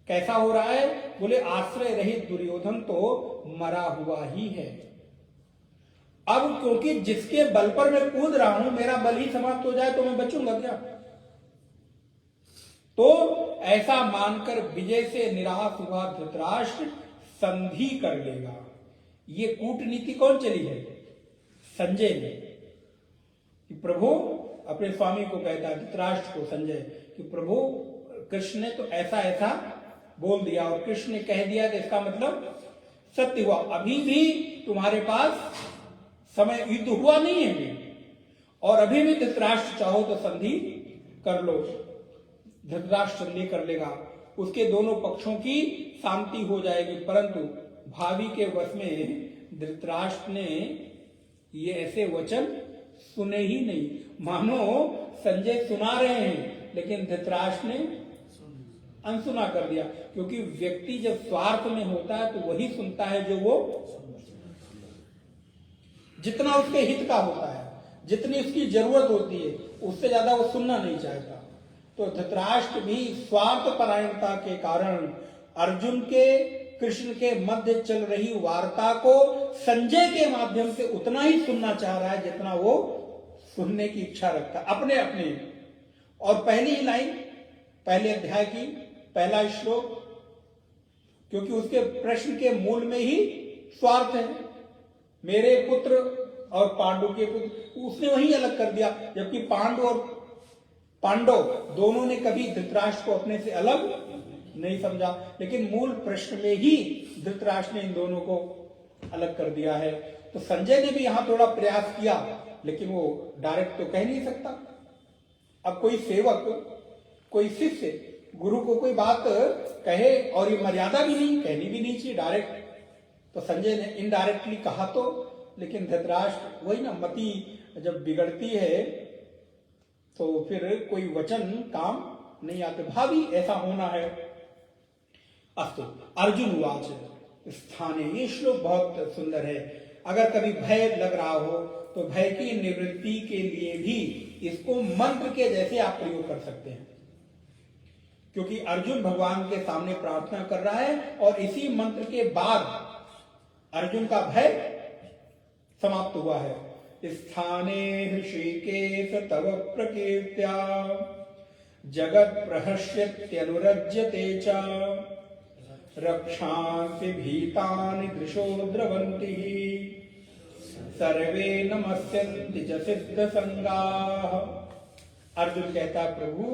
कैसा हो रहा है? बोले आश्रय रहित दुर्योधन तो मरा हुआ ही है। अब क्योंकि जिसके बल पर मैं कूद रहा हूं, मेरा बल ही समाप्त हो जाए तो मैं बचूंगा क्या? तो ऐसा मानकर विजय से निराश हुआ धृतराष्ट्र संधि कर लेगा। ये कूटनीति कौन चली है? संजय ने। कि प्रभु, अपने स्वामी को कहता है धृतराष्ट्र को, संजय, कि प्रभु कृष्ण ने तो ऐसा ऐसा बोल दिया और कृष्ण ने कह दिया तो इसका मतलब सत्य हुआ। अभी भी तुम्हारे पास समय, युद्ध हुआ नहीं है और अभी भी धृतराष्ट्र चाहो तो संधि कर लो। धृतराष्ट्र संधि कर लेगा, उसके दोनों पक्षों की शांति हो जाएगी। परंतु भावी के वश में धृतराष्ट्र ने ये ऐसे वचन सुने ही नहीं। मानो संजय सुना रहे हैं लेकिन धृतराष्ट्र ने अनसुना कर दिया। क्योंकि व्यक्ति जब स्वार्थ में होता है तो वही सुनता है जो वो जितना उसके हित का होता है, जितनी उसकी जरूरत होती है, उससे ज्यादा वो सुनना नहीं चाहता। तो धृतराष्ट्र भी स्वार्थ परायणता के कारण अर्जुन के कृष्ण के मध्य चल रही वार्ता को संजय के माध्यम से उतना ही सुनना चाह रहा है जितना वो सुनने की इच्छा रखता है अपने अपने। और पहली ही लाइन, पहले अध्याय की पहला श्लोक, क्योंकि उसके प्रश्न के मूल में ही स्वार्थ है। मेरे पुत्र और पांडु के पुत्र, उसने वही अलग कर दिया। जबकि पांडु और पांडव दोनों ने कभी धृतराष्ट्र को अपने से अलग नहीं समझा, लेकिन मूल प्रश्न में ही धृतराष्ट्र ने इन दोनों को अलग कर दिया है। तो संजय ने भी यहां थोड़ा प्रयास किया, लेकिन वो डायरेक्ट तो कह नहीं सकता। अब कोई सेवक, कोई शिष्य गुरु को कोई बात कहे, और ये मर्यादा भी नहीं, कहनी भी नहीं चाहिए डायरेक्ट। तो संजय ने इनडायरेक्टली कहा तो लेकिन धृतराष्ट्र वही ना, मति जब बिगड़ती है तो फिर कोई वचन काम नहीं आते। भावी ऐसा होना है। अस्तु अर्जुन उवाच स्थाने, ये श्लोक बहुत सुंदर है। अगर कभी भय लग रहा हो तो भय की निवृत्ति के लिए भी इसको मंत्र के जैसे आप प्रयोग कर सकते हैं, क्योंकि अर्जुन भगवान के सामने प्रार्थना कर रहा है और इसी मंत्र के बाद अर्जुन का भय समाप्त हुआ है। स्थाने ऋषिकेश तव प्रकीर्त्या जगत प्रहस्यत्यनुरज्यते च रक्षांसि भीतानि दृशो द्रवन्ति सर्वे नमस्यन्ति च सिद्ध संगाः। अर्जुन कहता है प्रभु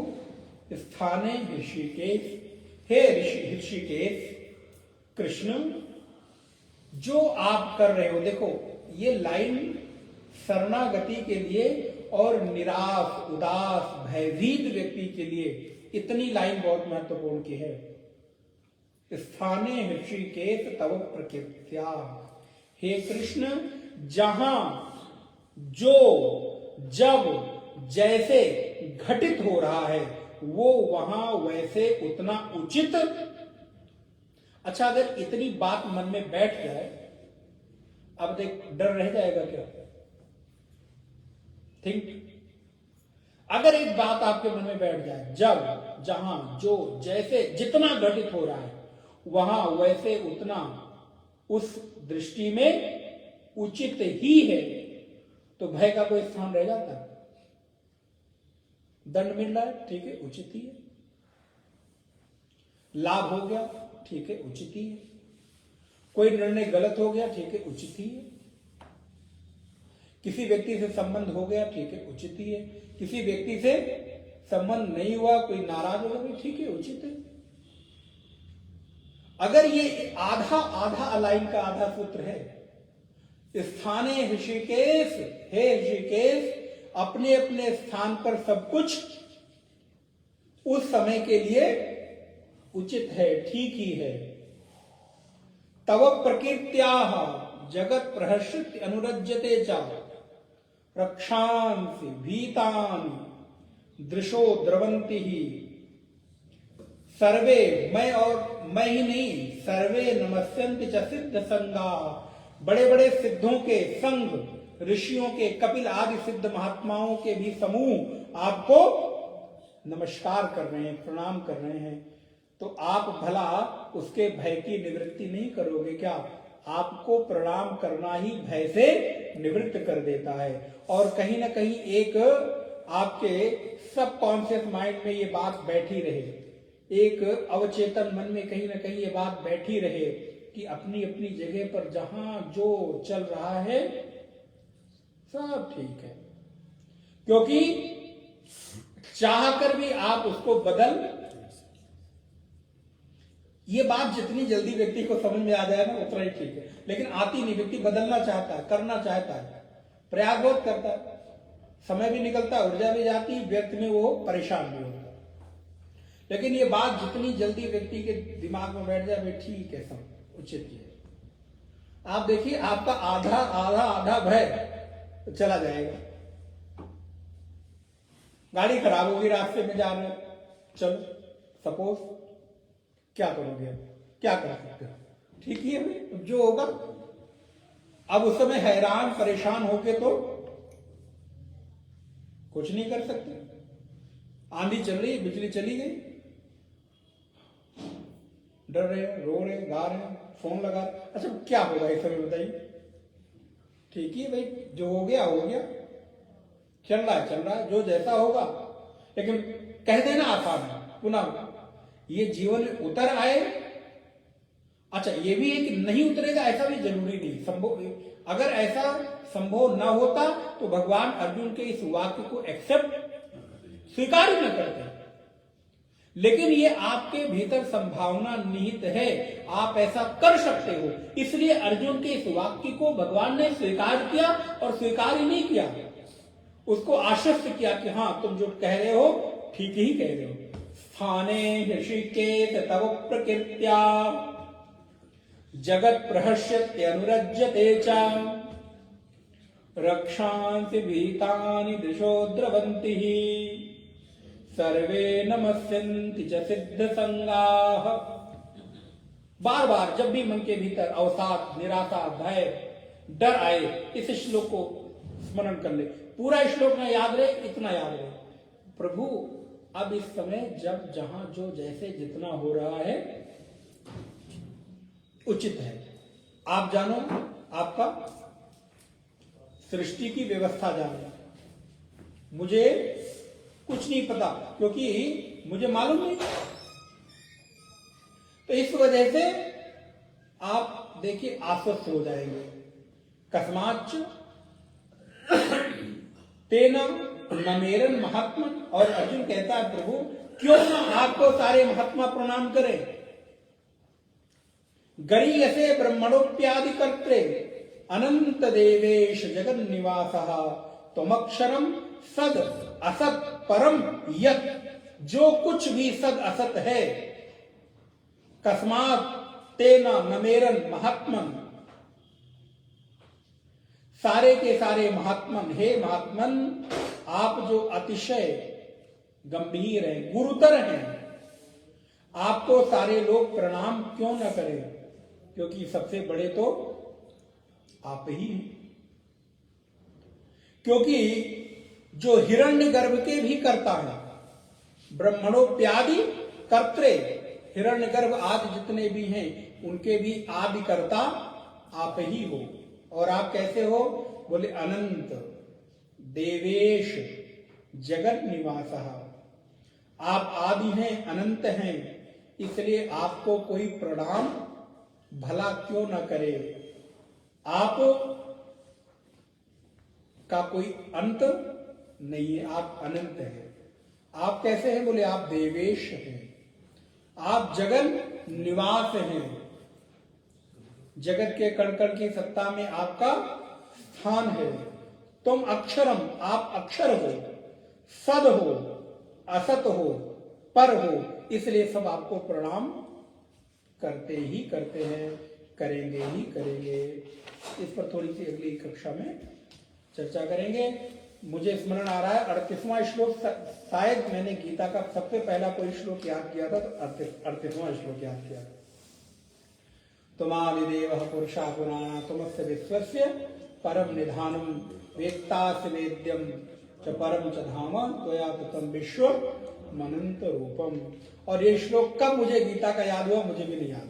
स्थाने ऋषिकेश, हे ऋषिकेश कृष्ण, जो आप कर रहे हो, देखो ये लाइन शरणागति के लिए और निराश उदास भयभीत व्यक्ति के लिए इतनी लाइन बहुत महत्वपूर्ण की है। स्थाने ऋषिकेश तव प्रकीर्त्या, हे कृष्ण जहां जो जब जैसे घटित हो रहा है वो वहां वैसे उतना उचित। अच्छा, अगर इतनी बात मन में बैठ जाए, अब देख डर रह जाएगा क्या? थिंक, अगर एक बात आपके मन में बैठ जाए, जब जहां जो जैसे जितना घटित हो रहा है वहां वैसे उतना उस दृष्टि में उचित ही है, तो भय का कोई स्थान रह जाता है? दंड मिल रहा है, ठीक है, उचित ही है। लाभ हो गया, ठीक है, उचित ही है। कोई निर्णय गलत हो गया, ठीक है, उचित ही है। किसी व्यक्ति से संबंध हो गया, ठीक है, उचित ही है। किसी व्यक्ति से संबंध नहीं हुआ, कोई नाराज हो गया, ठीक है, उचित है। अगर ये आधा आधा अलाइन का आधा सूत्र है, स्थाने ऋषिकेश, हे ऋषिकेश अपने अपने स्थान पर सब कुछ उस समय के लिए उचित है, ठीक ही है। तव प्रकीर्त्याः जगत प्रहर्षित अनुरज्यते च रक्षांसि भीतानि दृशो द्रवन्ति ही सर्वे, मैं और मैं ही नहीं, सर्वे नमस्यन्ति च सिद्ध संगा, बड़े बड़े सिद्धों के संघ, ऋषियों के, कपिल आदि सिद्ध महात्माओं के भी समूह आपको नमस्कार कर रहे हैं, प्रणाम कर रहे हैं। तो आप भला उसके भय की निवृत्ति नहीं करोगे क्या? आपको प्रणाम करना ही भय से निवृत्त कर देता है। और कहीं ना कहीं एक आपके सबकॉन्शियस माइंड में ये बात बैठी रहे, एक अवचेतन मन में कहीं ना कहीं ये बात बैठी रहे कि अपनी अपनी जगह पर जहां जो चल रहा है सब ठीक है, क्योंकि चाहकर भी आप उसको बदल, ये बात जितनी जल्दी व्यक्ति को समझ में आ जाए ना उतना ही ठीक है, लेकिन आती नहीं। व्यक्ति बदलना चाहता है, करना चाहता है, प्रयास बहुत करता है, समय भी निकलता है, ऊर्जा भी जाती है, व्यक्ति में वो परेशान भी होता है। लेकिन ये बात जितनी जल्दी व्यक्ति के दिमाग में बैठ जाए, ठीक है, सब उचित है, आप देखिए आपका आधा आधा आधा भय चला जाएगा। गाड़ी खराब होगी, रास्ते में जा रहे हो, चलो सपोज क्या करोगे? क्या कर सकते हो? ठीक ही है भाई, जो होगा। अब उस समय हैरान परेशान होके तो कुछ नहीं कर सकते। आंधी चल रही, बिजली चली गई, डर रहे, रो रहे, गा रहे, फोन लगा रहे, अच्छा क्या होगा इस समय बताइए? ठीक ही है भाई, जो हो गया हो गया, चल रहा है, जो जैसा होगा। लेकिन कह देना आसान है, पुनः ये जीवन में उतर आए। अच्छा, ये भी है कि नहीं उतरेगा ऐसा भी जरूरी नहीं, संभव, अगर ऐसा संभव न होता तो भगवान अर्जुन के इस वाक्य को एक्सेप्ट स्वीकार ही न करते। लेकिन ये आपके भीतर संभावना निहित है, आप ऐसा कर सकते हो, इसलिए अर्जुन के इस वाक्य को भगवान ने स्वीकार किया, और स्वीकार ही नहीं किया, उसको आश्वस्त किया कि हाँ तुम जो कह रहे हो ठीक ही कह रहे हो। स्थाने ऋषिकेश तव प्रकीर्त्या जगत प्रहर्षत्यनुरज्यते च रक्षांसि भीतानि दिशो द्रवन्ति सर्वे नमस्यन्ति च सिद्ध संगाः। बार बार जब भी मन के भीतर अवसाद, निराशा, भय, डर आए, इस श्लोक को स्मरण कर ले। पूरा श्लोक ना याद रहे, इतना याद रहे, प्रभु अब इस समय जब जहां जो जैसे जितना हो रहा है उचित है, आप जानो, आपका सृष्टि की व्यवस्था जानो, मुझे कुछ नहीं पता क्योंकि मुझे मालूम नहीं। तो इस वजह से आप देखिए आश्वस्त हो जाएंगे। कस्माच्च तेना नमेरन महात्मन। और अर्जुन कहता है प्रभु क्यों ना आपको सारे महात्मा प्रणाम करें। गरीयसे ब्रह्मणोप्यादि कर्त्रे अनंत देवेश जगन निवासः त्वमक्षरम सद असत परम यत्। जो कुछ भी सद असत है, कस्मात् तेना नमेरन महात्मन, सारे के सारे महात्मन, हे महात्मन आप जो अतिशय गंभीर हैं, गुरुतर हैं, आपको सारे लोग प्रणाम क्यों न करें, क्योंकि सबसे बड़े तो आप ही हैं। क्योंकि जो हिरण्यगर्भ के भी करता है, ब्रह्मणोप्यादि कर्त्रे, हिरण्यगर्भ आदि जितने भी हैं उनके भी आदि कर्ता आप ही हो। और आप कैसे हो? बोले अनंत देवेश जगत निवासः, आप आदि हैं, अनंत हैं, इसलिए आपको कोई प्रणाम भला क्यों न करे। आप का कोई अंत नहीं है, आप अनंत हैं। आप कैसे हैं? बोले आप देवेश हैं, आप जगन निवास हैं, जगत के कण कण की सत्ता में आपका स्थान है। तुम अक्षरम, आप अक्षर हो, सद हो, असत हो, पर हो, इसलिए सब आपको प्रणाम करते ही करते हैं, करेंगे ही करेंगे। इस पर थोड़ी सी अगली कक्षा में चर्चा करेंगे। मुझे स्मरण आ रहा है 38वां श्लोक, शायद मैंने गीता का सबसे पहला कोई श्लोक याद किया था तो 38वां श्लोक याद किया था। तुमादिदेव पुरुषा पुराणा तुमस्य विश्वस्य परम निधानम वेत्तासि वेद्यम च परम च धाम त्वया ततं विश्व मनंत रूपम। और ये श्लोक कब मुझे गीता का याद हुआ, मुझे भी नहीं याद,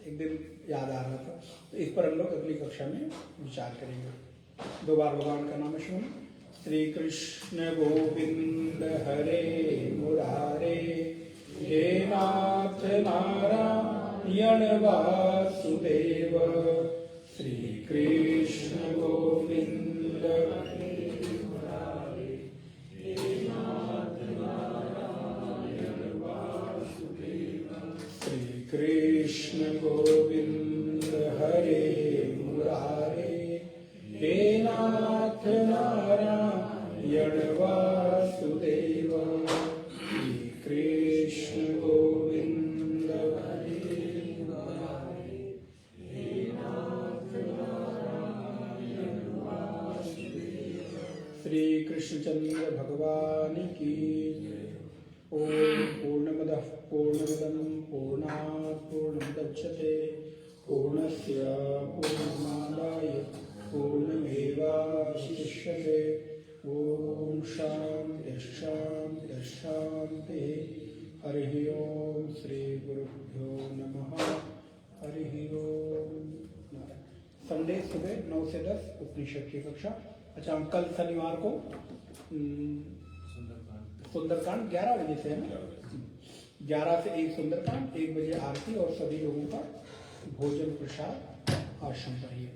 एक दिन याद आ रहा था। तो इस पर हम लोग अगली कक्षा में विचार करेंगे। दो बार भगवान का नाम सुन। श्री कृष्ण गोविंद हरे मुरारे, हे नाथ नारायण वासुदेव। श्री कृष्ण गोविंद हरे मुरारे, हे नाथ नारायण वासुदेव। श्री कृष्ण गोविंद हरे मुरारे, हे नाथ नारायण वासुदेव। श्री कृष्ण गोविंद हरे मुरारे, हे नाथ नारायण वासुदेव। श्री कृष्णचंद्र भगवान की जय। ओम पूर्णमदः पूर्णमिदं पूर्णात् पूर्णमुदच्यते पूर्णस्य पूर्णमादाय पूर्णमेवावशिष्यते। ओम शांति शांति शांति। हरि ओम। श्री गुरुभ्यो नमः। हरि ओम। संडे सुबह 9 से 10 उपनिषद की कक्षा। अच्छा, हम कल शनिवार को सुंदरकांड 11 बजे से है ना, 11 से 1 सुंदरकांड, 1 बजे आरती और सभी लोगों का भोजन प्रसाद आश्रम पर ही है।